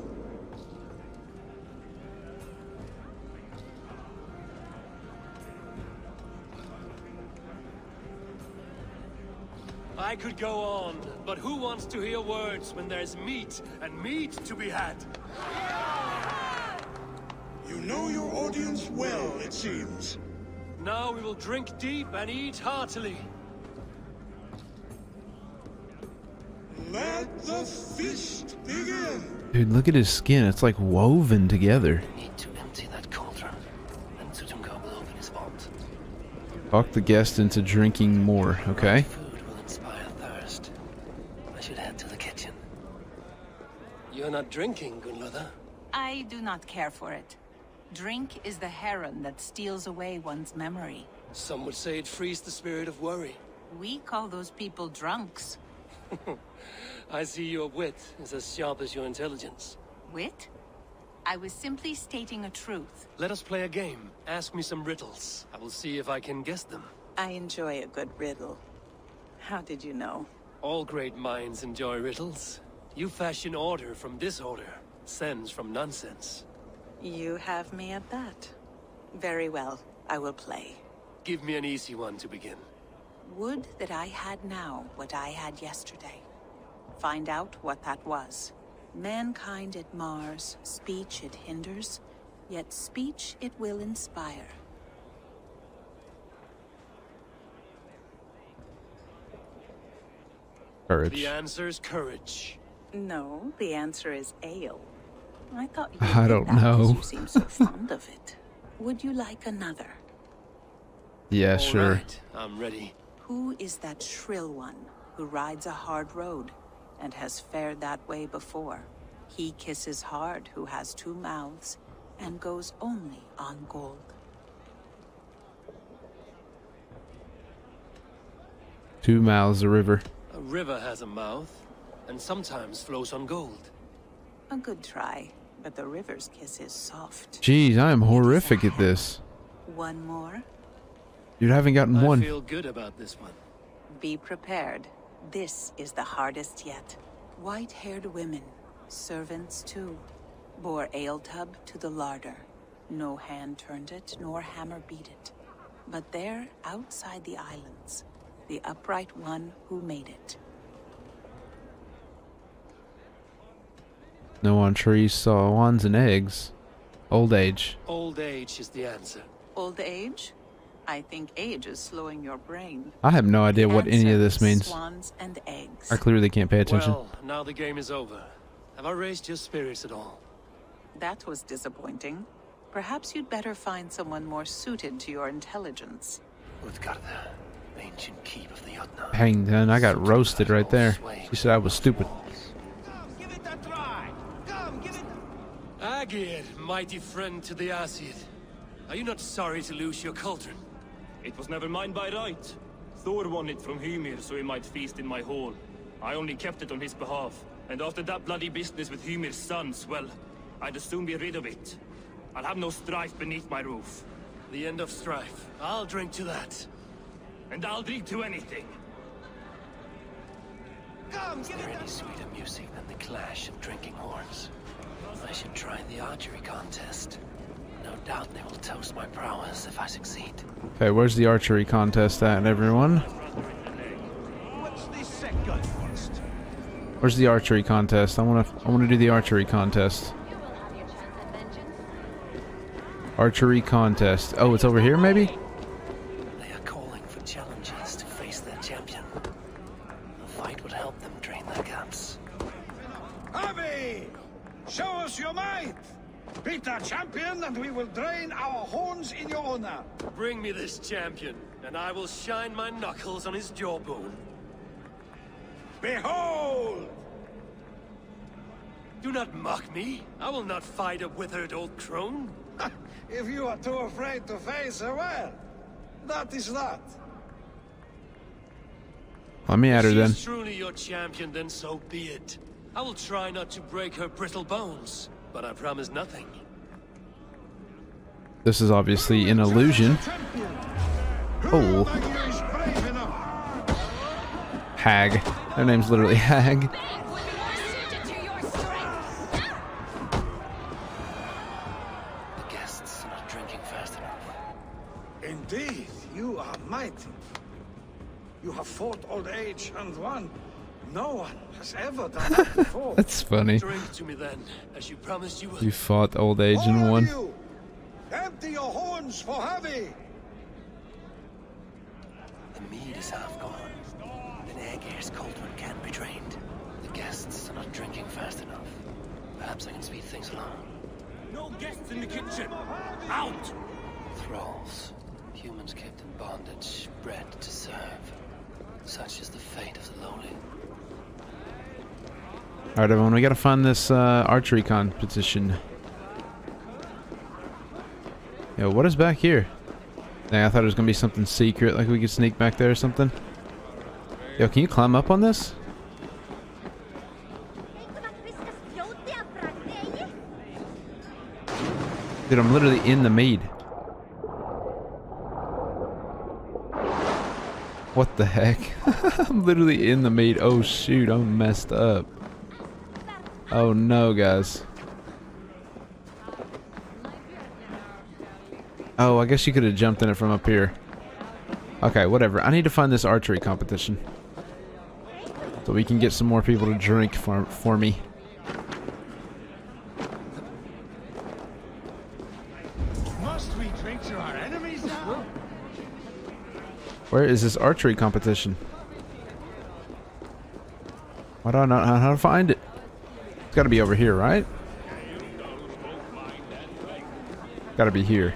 I could go on, but who wants to hear words when there's meat and meat to be had?
You know your audience well, it seems.
Now we will drink deep and eat heartily.
Let the feast begin.
Dude, look at his skin. It's like woven together.
Need to empty that cauldron, and Jotunheim will open his vault.
Talk the guest into drinking more, okay?
Food will inspire thirst. I should head to the kitchen. You're not drinking, Gunlother.
I do not care for it. Drink is the heron that steals away one's memory.
Some would say it frees the spirit of worry.
We call those people drunks.
I see your wit is as sharp as your intelligence.
Wit? I was simply stating a truth.
Let us play a game. Ask me some riddles. I will see if I can guess them.
I enjoy a good riddle. How did you know?
All great minds enjoy riddles. You fashion order from disorder, sense from nonsense.
You have me at that. Very well, I will play.
Give me an easy one to begin.
Would that I had now what I had yesterday. Find out what that was. Mankind it mars, speech it hinders, yet speech it will inspire.
Courage.
The answer's courage.
No, the answer is ale. I thought you
I
did
don't
that
know.
'cause you seem so fond of it. Would you like another?
Yeah,
All
sure.
right, I'm ready.
Who is that shrill one who rides a hard road and has fared that way before? He kisses hard who has two mouths and goes only on gold.
2 miles a river.
A river has a mouth, and sometimes flows on gold.
A good try, but the river's kiss is soft.
Jeez, I am horrific at this.
One more?
Dude, I haven't gotten
I
one.
feel good about this one.
Be prepared. This is the hardest yet. White-haired women, servants too, bore ale tub to the larder. No hand turned it, nor hammer beat it. But there, outside the islands, the upright one who made it.
No on trees, swans, and eggs. Old age.
Old age is the answer.
Old age? I think age is slowing your brain.
I have no idea what any of this means.
Swans and eggs.
I clearly can't pay attention.
Well, now the game is over. Have I raised your spirits at all?
That was disappointing. Perhaps you'd better find someone more suited to your intelligence.
Utgard, ancient keep of the Jotna.
Hang then, I got roasted right there. She said I was stupid.
Give it a try. Come, give it. Agir, mighty friend to the Aesir. Are you not sorry to lose your cauldron?
It was never mine by right. Thor won it from Hymir so he might feast in my hall. I only kept it on his behalf. And after that bloody business with Hymir's sons, well, I'd as soon be rid of it. I'll have no strife beneath my roof.
The end of strife. I'll drink to that.
And I'll drink to anything.
Come, is there any sweeter music than the clash of drinking horns? I should try the archery contest. No doubt they will toast my prowess if I succeed.
Okay, where's the archery contest at, everyone? Where's the archery contest? I wanna do the archery contest. Archery contest. Oh, it's over here, maybe?
They are calling for challenges to face their champion. The fight would help them drain their cups.
Harvey! Show us your might! Beat our champion and we will drain our horns in your honor.
Bring me this champion, and I will shine my knuckles on his jawbone.
Behold!
Do not mock me. I will not fight a withered old crone.
If you are too afraid to face her, well, that is that.
Let me at her
If
then.
she's truly your champion, then so be it. I will try not to break her brittle bones, but I promise nothing.
This is obviously an illusion. Oh. Hag. Her name's literally Hag.
The guests are not drinking fast enough.
Indeed, you are mighty. You have fought old age and won. No one has ever done that before.
That's funny.
Drink to me then, as you promised you would.
You fought old age
All
and
of
won.
you, empty your horns for heavy.
The mead is half gone. An Aegir's cauldron can't be drained. The guests are not drinking fast enough. Perhaps I can speed things along.
No guests in the kitchen! Out!
Thralls. Humans kept in bondage, bred to serve. Such is the fate of the lowly.
Alright, everyone, we gotta find this archery competition. Yo, what is back here? Dang, I thought it was gonna be something secret, like we could sneak back there or something. Yo, can you climb up on this? Dude, I'm literally in the mead. What the heck? I'm literally in the mead. Oh shoot, I'm messed up. Oh no, guys. Oh, I guess you could have jumped in it from up here. Okay, whatever. I need to find this archery competition. So we can get some more people to drink for me.
Must we drink to our enemies now?
Where is this archery competition? Why do I not know how to find it? It's gotta be over here, right? Gotta be here.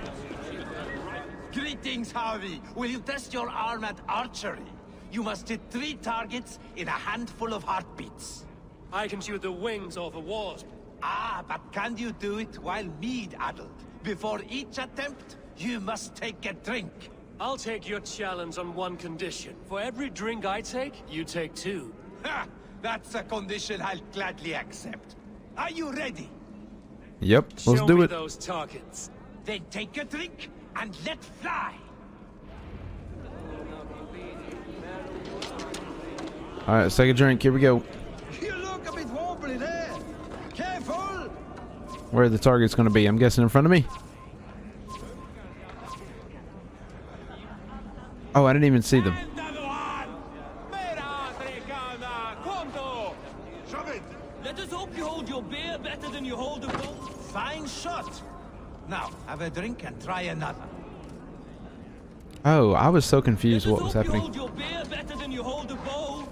Greetings, Harvey. Will you test your arm at archery? You must hit 3 targets in a handful of heartbeats.
I can shoot the wings off a wasp.
Ah, but can you do it while mead-addled? Before each attempt, you must take a drink.
I'll take your challenge on one condition. For every drink I take, you take 2.
Ha! That's a condition I'll gladly accept. Are you ready?
Yep, let's
Show
do
me
it.
those targets.
Then take a drink and let fly.
Alright, let's take a drink. Here we go.
You look a bit wobbly there. Careful.
Where are the targets gonna be? I'm guessing in front of me. Oh, I didn't even see them.
Let us hope you hold your beer better than you hold a bow. Fine shot. Now, have a drink and try another.
Oh, I was so confused what was happening.
Hold your beer better than you hold a bow.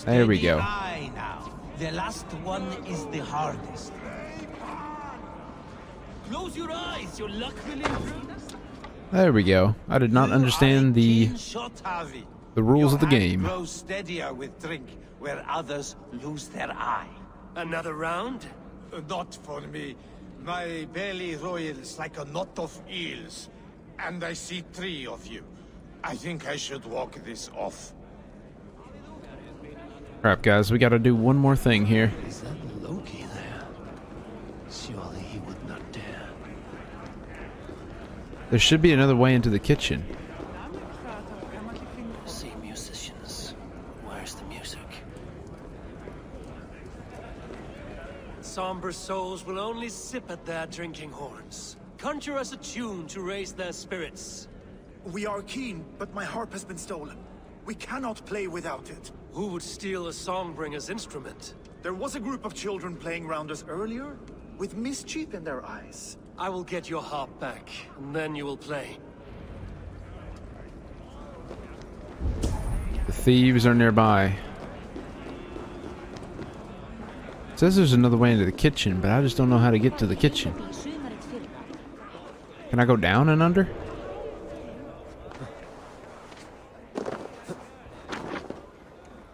There we go.
Aye, now. The last one is the hardest. Close your eyes, your luck will improve.
There we go. I did not understand the rules of the game.
Grow steadier with drink where others lose their eye.
Another round?
Not for me. My belly roils like a knot of eels. And I see 3 of you. I think I should walk this off.
Crap, guys, we gotta do one more thing here.
Is that Loki there? Surely he would not dare.
There should be another way into the kitchen.
See musicians. Where's the music? Somber souls will only sip at their drinking horns. Conjure us a tune to raise their spirits.
We are keen, but my harp has been stolen. We cannot play without it.
Who would steal a songbringer's instrument?
There was a group of children playing round us earlier, with mischief in their eyes.
I will get your harp back, and then you will play.
The thieves are nearby. It says there's another way into the kitchen, but I just don't know how to get to the kitchen. Can I go down and under?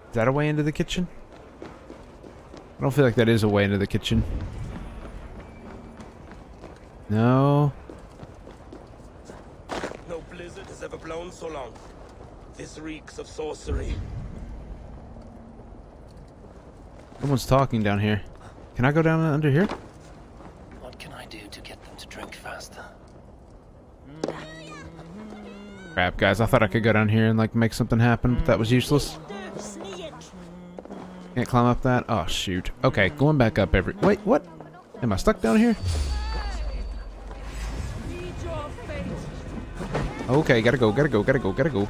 Is that a way into the kitchen? don't feel like that is a way into the kitchen. No.
No blizzard has ever blown so long. This reeks of sorcery.
Someone's talking down here. Can I go down under here?
What can I do to get them to drink faster?
Crap, guys. I thought I could go down here and like make something happen, but that was useless. Can't climb up that? Oh, shoot. Okay, going back up Wait, what? Am I stuck down here? Okay, gotta go, gotta go, gotta go, gotta go.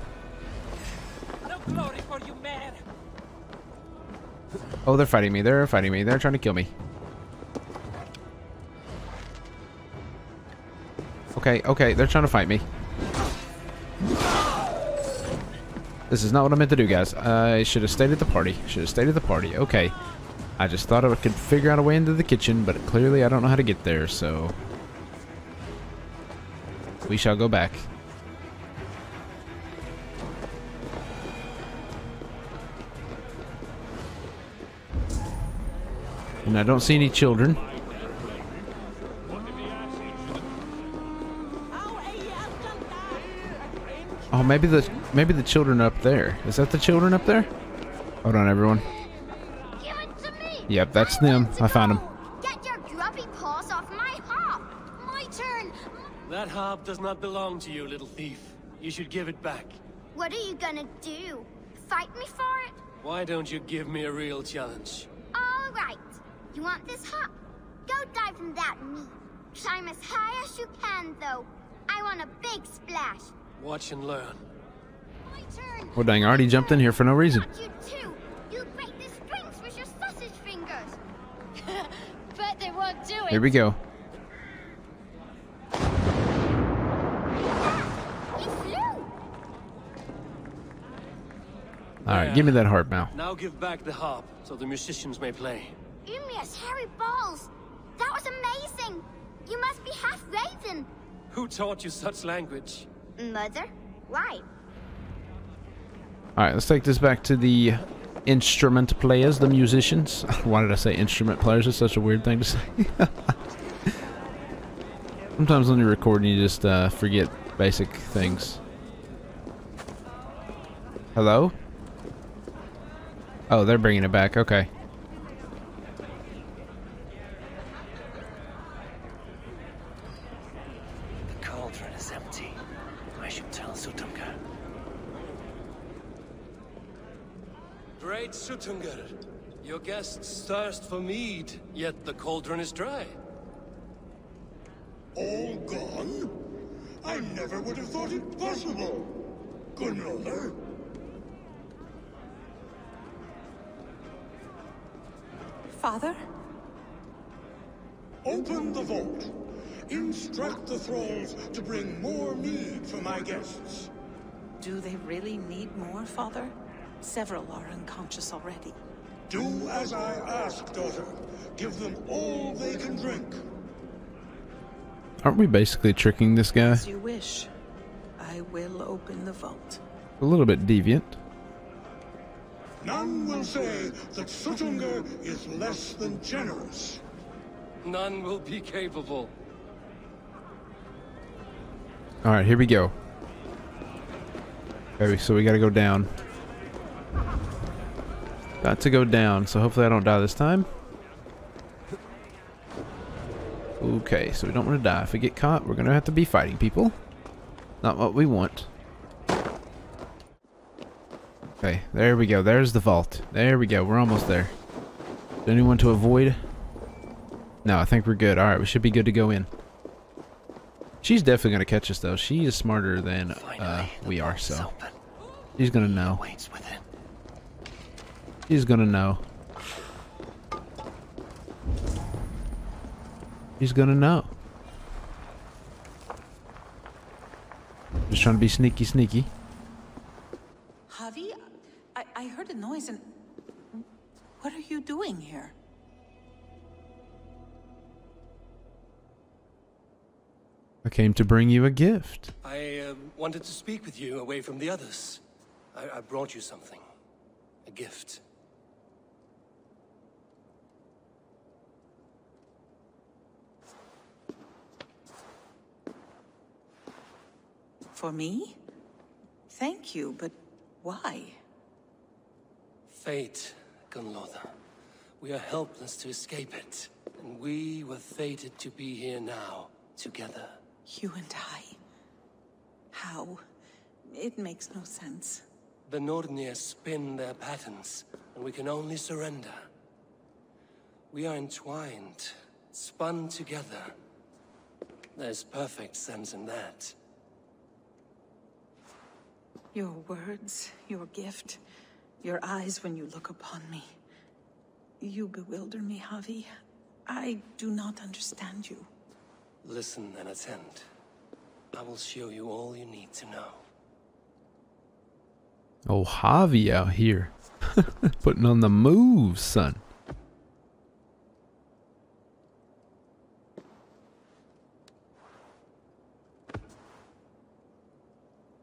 Oh, they're fighting me. They're fighting me. They're trying to kill me. Okay, okay. They're trying to fight me. This is not what I meant to do, guys. I should have stayed at the party. Should have stayed at the party. Okay. I just thought I could figure out a way into the kitchen, but clearly I don't know how to get there, so... we shall go back. And I don't see any children. Oh, maybe the children up there. Is that the children up there? Hold on, everyone.
Give it to me.
Yep, that's them. I found them.
Get your grubby paws off my harp. My turn.
That harp does not belong to you, little thief. You should give it back.
What are you gonna do? Fight me for it?
Why don't you give me a real challenge?
All right. You want this harp? Go dive in that meat. Climb as high as you can, though. I want a big splash.
Watch and learn.
My turn.
Well, dang, I already jumped in here for no reason.
Not you too. You break the strings with your sausage fingers. Bet they won't do it.
Here we go.
He flew.
Alright, give me that harp now.
Now give back the harp, so the musicians may play.
Ymir's hairy balls. That was amazing. You must be half raven.
Who taught you such language?
Mother? Why?
Alright, let's take this back to the instrument players, the musicians. Why did I say instrument players? It's such a weird thing to say. Sometimes when you're recording, you just forget basic things. Hello? Oh, they're bringing it back. Okay.
The cauldron is empty. I should tell Sutunga. Great Sutunga, your guests thirst for mead, yet the cauldron is dry.
All gone? I never would have thought it possible. Gunloder?
Father?
Open the vault. Instruct the thralls to bring more mead for my guests.
Do they really need more, Father? Several are unconscious already.
Do as I ask, daughter. Give them all they can drink.
Aren't we basically tricking this guy?
As you wish. I will open the vault.
A little bit deviant.
None will say that Sutunga is less than generous.
None will be capable.
Alright, here we go. Okay, so we gotta go down. Got to go down, so hopefully I don't die this time. Okay, so we don't want to die. If we get caught, we're gonna have to be fighting people. Not what we want. Okay, there we go. There's the vault. There we go. We're almost there. Is there anyone to avoid? No, I think we're good. Alright, we should be good to go in. She's definitely gonna catch us, though. She is smarter than we are, so she's gonna know. She's gonna know. He's gonna know. Just trying to be sneaky, sneaky.
Javi, I heard a noise and... What are you doing here?
I came to bring you a gift.
I wanted to speak with you away from the others. I brought you something. A gift.
For me? Thank you, but why?
Fate, Gunloda. We are helpless to escape it. And we were fated to be here now, together.
You and I? How? It makes no sense.
The Nordnir spin their patterns, and we can only surrender. We are entwined, spun together. There's perfect sense in that.
Your words, your gift, your eyes when you look upon me. You bewilder me, Javi. I do not understand you.
Listen and attend. I will show you all you need to know.
Oh, Javi out here. Putting on the moves, son.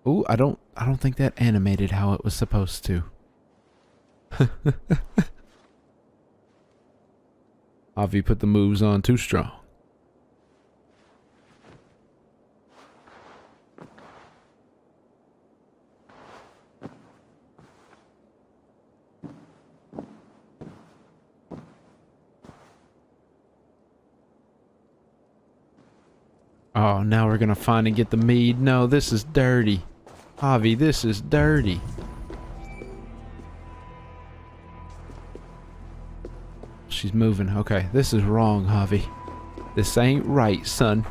Ooh, I don't think that animated how it was supposed to. Javi put the moves on too strong. Oh, now we're gonna find and get the mead. No, this is dirty. Javi, this is dirty. She's moving. Okay, this is wrong, Javi. This ain't right, son.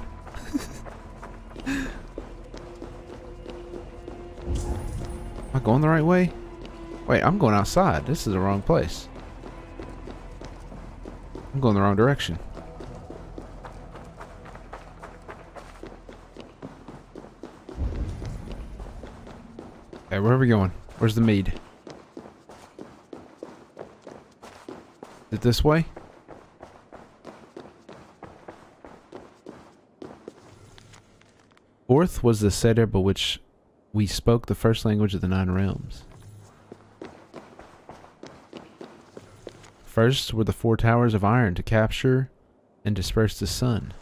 Am I going the right way? Wait, I'm going outside. This is the wrong place. I'm going the wrong direction. Okay, where are we going? Where's the mead? Is it this way? Fourth was the setter by which we spoke the first language of the 9 realms. First were the 4 towers of iron to capture and disperse the sun.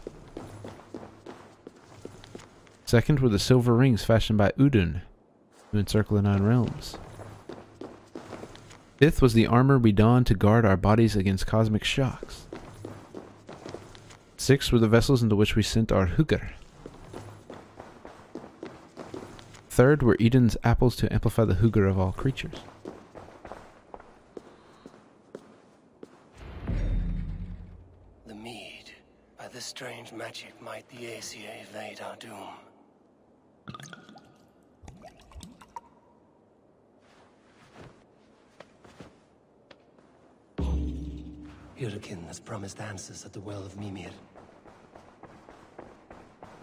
Second were the silver rings fashioned by Udun to encircle the 9 realms. Fifth was the armor we donned to guard our bodies against cosmic shocks. Sixth were the vessels into which we sent our hugr. Third were Eden's apples to amplify the hugr of all creatures.
The mead. By this strange magic might the Aesir evade our doom. Hyrkin has promised answers at the Well of Mimir.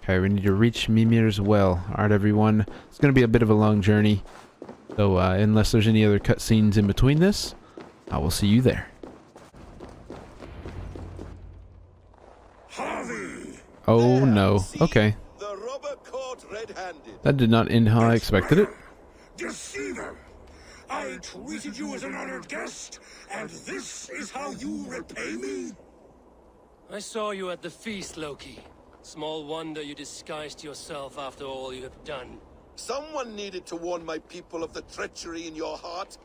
Okay, we need to reach Mimir's well. Alright, everyone. It's going to be a bit of a long journey. So, unless there's any other cutscenes in between this, I will see you there.
Harvey!
Oh, no. Okay.
The robber caught red-handed.
That did not end how I expected it.
Deceiver! I treated you as an honored guest, and this is how you repay me?
I saw you at the feast, Loki. Small wonder you disguised yourself after all you have done.
Someone needed to warn my people of the treachery in your heart.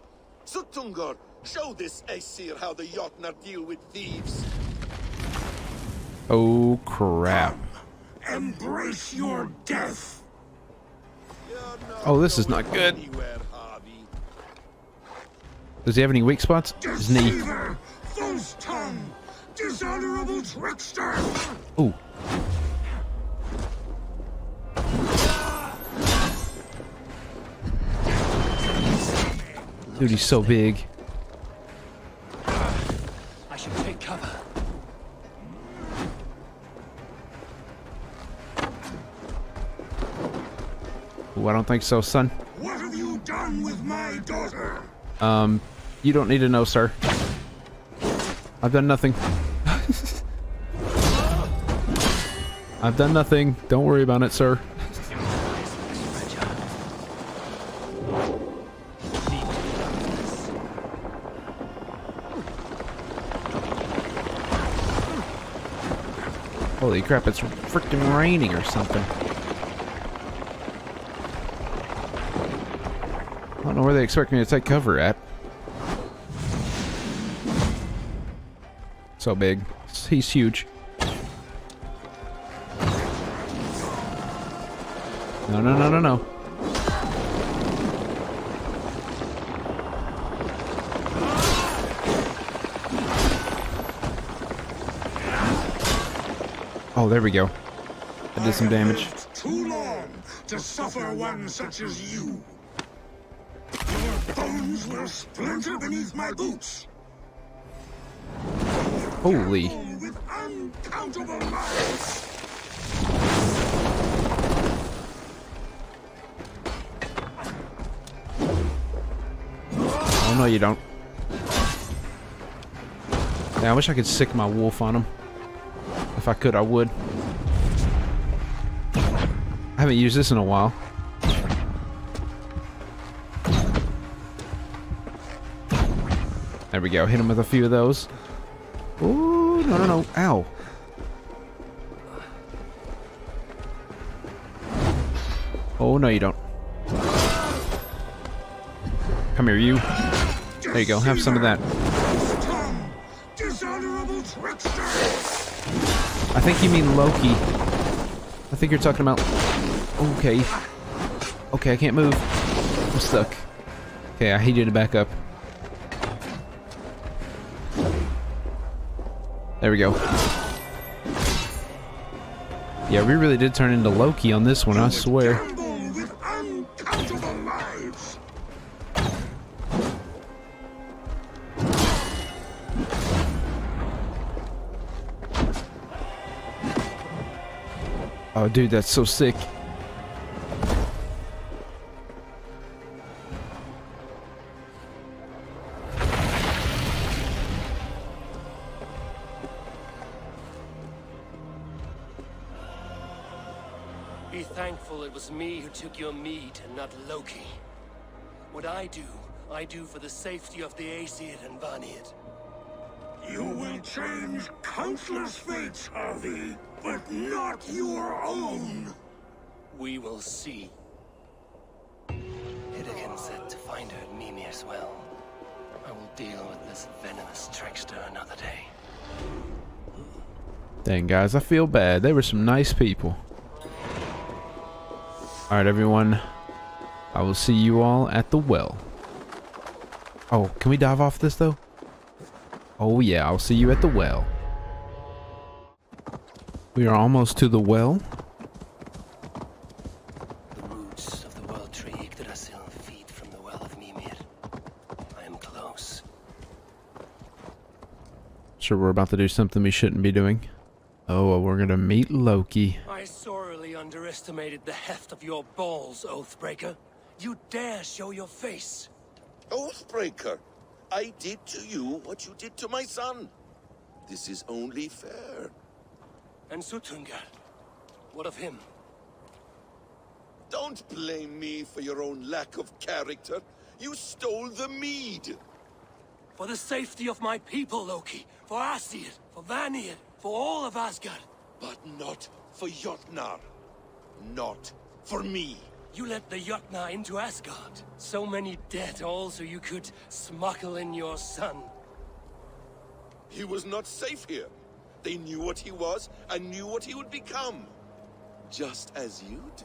Sutungur, show this Aesir how the Jotnar deal with thieves.
Oh, crap.
Embrace your death!
Oh, this is not good. Does he have any weak spots? His knee.
Deceiver! False tongue! Dishonorable trickster!
Ooh. Dude, he's so big.
I should take cover.
Ooh, I don't think so, son.
What have you done with my daughter?
You don't need to know, sir. I've done nothing. I've done nothing. Don't worry about it, sir. Holy crap, it's freaking raining or something. don't know where they expect me to take cover at. So big. He's huge. No, no, no, no, no. Oh, there we go. I did some damage.
Too long to suffer one such as you. Your bones will splinter beneath my boots.
Holy.
With uncountable lives.
Oh, no, you don't. Yeah, I wish I could sick my wolf on him. If I could, I would. I haven't used this in a while. There we go. Hit him with a few of those. Ooh, no, no, no. Ow. Oh, no, you don't. Come here, you. There you go. Have some of that. I think you mean Loki. I think you're talking about... Okay. Okay, I can't move. I'm stuck. Okay, I need you to back up. There we go. Yeah, we really did turn into Loki on this one, I swear. Oh, dude, that's so sick.
Be thankful it was me who took your mead and not Loki. What I do for the safety of the Aesir and Vanir.
You will change countless fates, Harvey, but not your own.
We will see. Hidekin said to find her at Mimir's well. I will deal with this venomous trickster another day.
Dang, guys, I feel bad. They were some nice people. Alright, everyone. I will see you all at the well. Oh, can we dive off this, though? Oh, yeah, I'll see you at the well. We are almost to the well.
The roots of the world tree Yggdrasil feed from the well of Mimir. I am close.
Sure, we're about to do something we shouldn't be doing. Oh, well, we're gonna meet Loki.
I sorely underestimated the heft of your balls, Oathbreaker. You dare show your face.
Oathbreaker, I did to you what you did to my son. This is only fair.
And Sutungar, what of him?
Don't blame me for your own lack of character. You stole the mead.
For the safety of my people, Loki. For Asir, for Vanir, for all of Asgard.
But not for Jotnar. Not for me.
You let the Jotnar into Asgard. So many dead, all so you could smuggle in your son.
He was not safe here. They knew what he was and knew what he would become. Just as you do.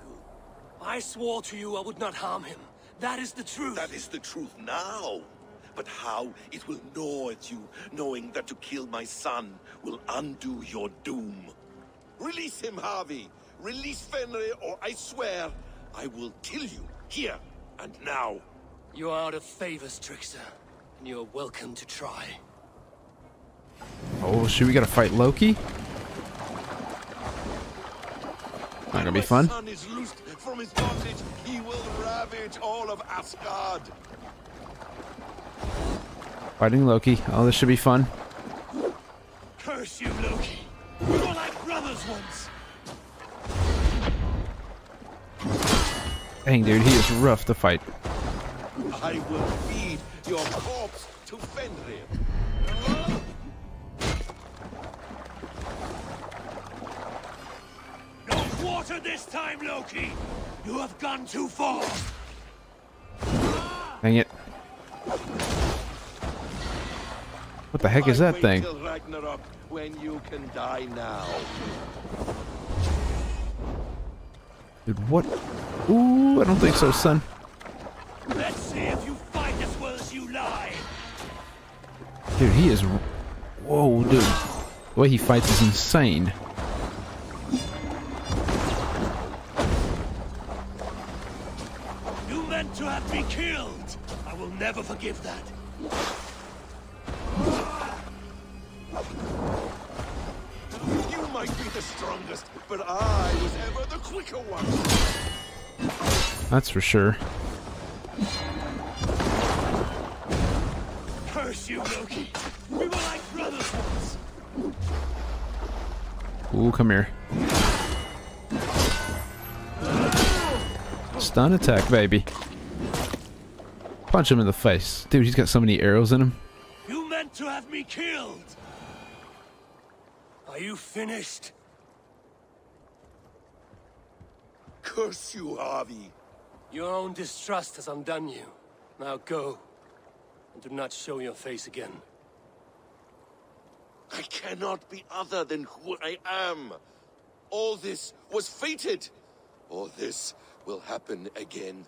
I swore to you I would not harm him. That is the truth.
That is the truth now. But how it will gnaw at you, knowing that to kill my son will undo your doom. Release him, Harvey. Release Fenrir, or I swear I will kill you, here and now.
You are out of favors, trickster. And you're welcome to try.
Oh, shoot, we gotta fight Loki? Not gonna be fun.
When my son is loosed from his bondage, he will ravage all of Asgard.
Fighting Loki. Oh, this should be fun.
Curse you, Loki. We were like brothers once.
Dang, dude, he is rough to fight.
I will feed your corpse to Fenrir.
No quarter this time, Loki. You have gone too far.
Dang it. What the heck is that thing?
Till Ragnarok when you can die now.
Dude, what? Ooh, I don't think so, son.
Let's see if you fight as well as you lie.
Dude, he is... Whoa, dude. The way he fights is insane.
You meant to have me killed. I will never forgive that.
You might be the strongest, but I was ever the quicker one.
That's for sure.
Curse you, Loki. We were like brothers once.
Ooh, come here. Stun attack, baby. Punch him in the face. Dude, he's got so many arrows in him.
You meant to have me killed. Are you finished?
Curse you, Harvey.
Your own distrust has undone you. Now go. And do not show your face again.
I cannot be other than who I am. All this was fated. All this will happen again.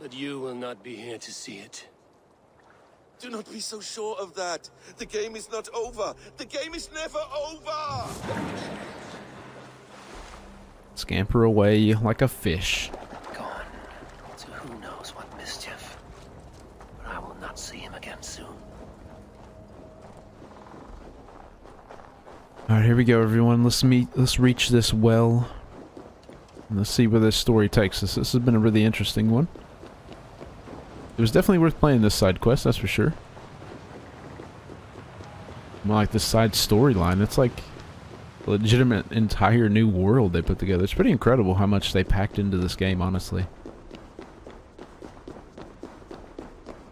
But you will not be here to see it.
Do not be so sure of that. The game is not over. The game is never over.
Scamper away like a fish.
Gone to who knows what mischief. But I will not see him again soon.
Alright, here we go, everyone. Let's reach this well. And let's see where this story takes us. This has been a really interesting one. It was definitely worth playing this side quest, that's for sure. More like this side storyline. It's like a legitimate entire new world they put together. It's pretty incredible how much they packed into this game, honestly.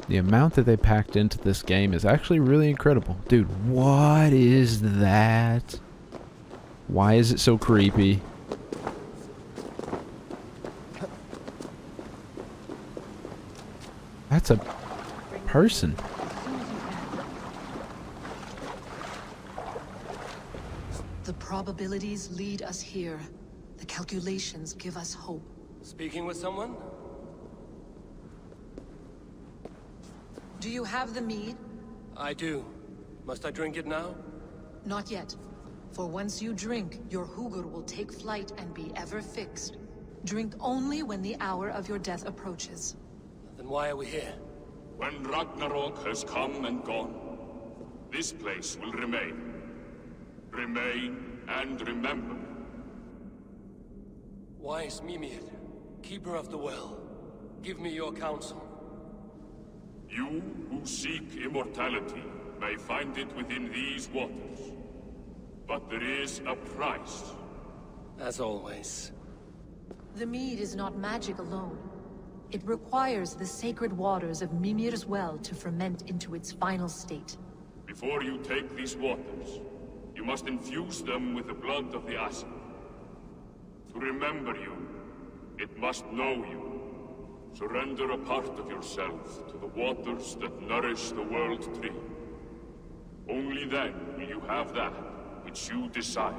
The amount that they packed into this game is actually really incredible. Dude, what is that? Why is it so creepy? That's a person.
The probabilities lead us here. The calculations give us hope.
Speaking with someone?
Do you have the mead?
I do. Must I drink it now?
Not yet. For once you drink, your Hugur will take flight and be ever fixed. Drink only when the hour of your death approaches.
Then why are we here?
When Ragnarok has come and gone, this place will remain. Remain and remember.
Wise Mimir, keeper of the well, give me your counsel.
You who seek immortality may find it within these waters. But there is a price.
As always.
The mead is not magic alone. It requires the sacred waters of Mimir's well to ferment into its final state.
Before you take these waters, you must infuse them with the blood of the Asgard. To remember you, it must know you. Surrender a part of yourself to the waters that nourish the World Tree. Only then will you have that which you desire.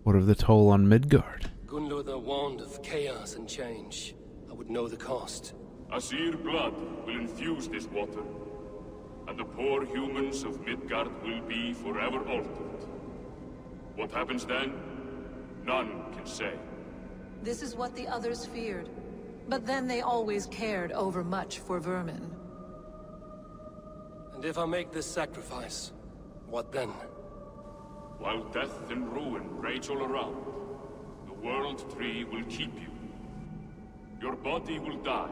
What of the toll on Midgard?
Gunnlother warned of chaos and change. I would know the cost.
Asir blood will infuse this water, and the poor humans of Midgard will be forever altered. What happens then? None can say.
This is what the others feared. But then they always cared overmuch for vermin.
And if I make this sacrifice, what then?
While death and ruin rage all around, the World Tree will keep you. Your body will die,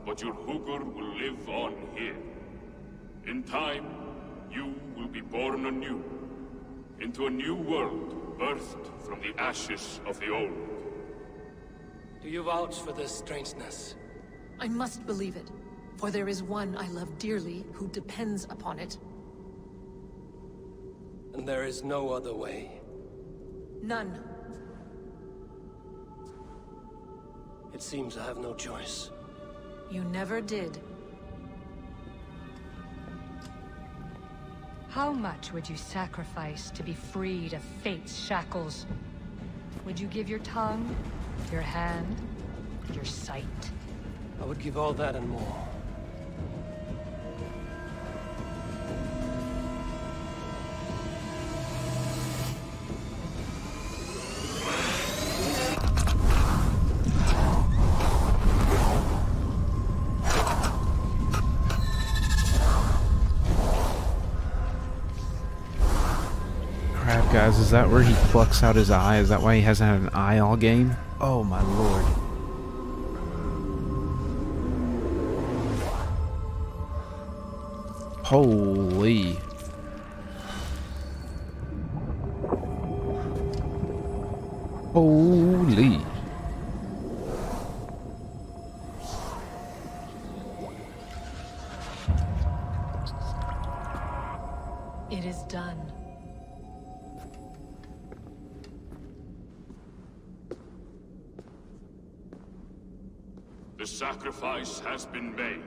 but your Hugur will live on here. In time, you will be born anew, into a new world birthed from the ashes of the old.
Do you vouch for this strangeness?
I must believe it, for there is one I love dearly who depends upon it.
And there is no other way.
None.
It seems I have no choice.
You never did.
How much would you sacrifice to be freed of fate's shackles? Would you give your tongue, your hand, your sight?
I would give all that and more.
Guys, is that where he plucks out his eye? Is that why he hasn't had an eye all game? Oh my lord. Holy. Holy.
It is done.
The sacrifice has been made.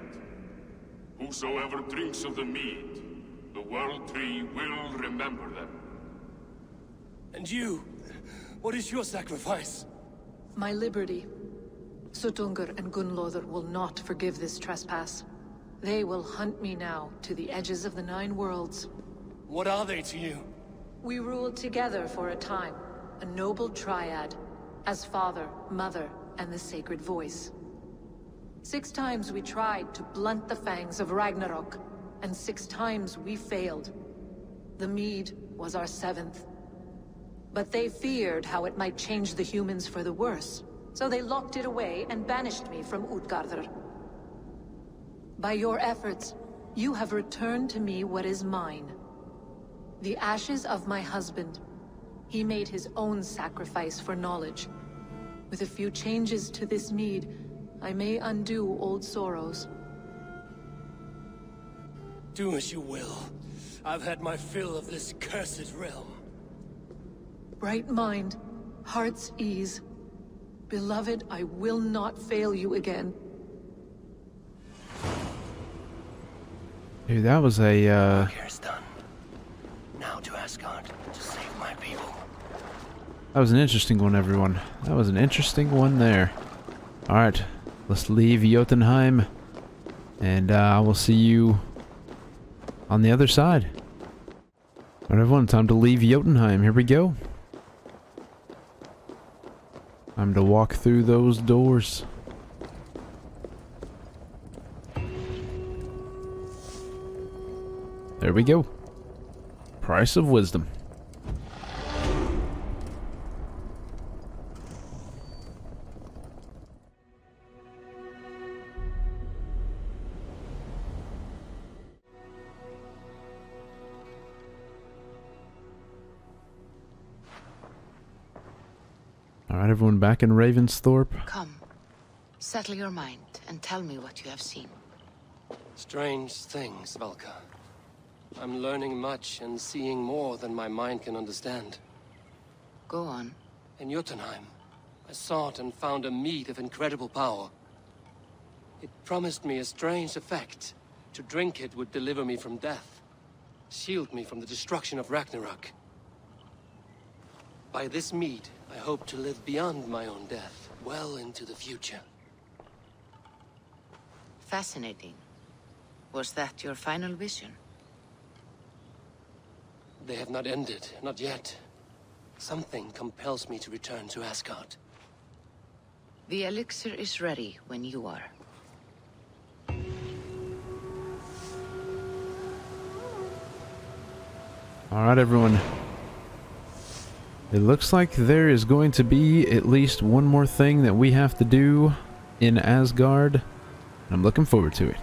Whosoever drinks of the mead, the World Tree will remember them.
And you? What is your sacrifice?
My liberty. Suttungr and Gunnlóðr will not forgive this trespass. They will hunt me now to the edges of the 9 worlds.
What are they to you?
We ruled together for a time, a noble triad, as father, mother, and the sacred voice. 6 times we tried to blunt the fangs of Ragnarok, and 6 times we failed. The mead was our 7th. But they feared how it might change the humans for the worse, so they locked it away and banished me from Utgardr. By your efforts, you have returned to me what is mine. The ashes of my husband. He made his own sacrifice for knowledge. With a few changes to this mead, I may undo old sorrows.
Do as you will. I've had my fill of this cursed realm.
Bright mind, heart's ease. Beloved, I will not fail you again.
Dude, that was a,
Work here is done. Now to Asgard, to save my people.
That was an interesting one, everyone. That was an interesting one there. Alright, let's leave Jotunheim. And I will see you on the other side. Alright, everyone, time to leave Jotunheim. Here we go. Time to walk through those doors. There we go. Price of wisdom. Alright, everyone, back in Ravensthorpe.
Come, settle your mind and tell me what you have seen.
Strange things, Valka. I'm learning much and seeing more than my mind can understand.
Go on.
In Jotunheim, I sought and found a mead of incredible power. It promised me a strange effect. To drink it would deliver me from death, shield me from the destruction of Ragnarok. By this mead, I hope to live beyond my own death, well into the future.
Fascinating. Was that your final vision?
They have not ended, not yet. Something compels me to return to Asgard.
The elixir is ready when you are.
Alright, everyone. It looks like there is going to be at least one more thing that we have to do in Asgard. I'm looking forward to it.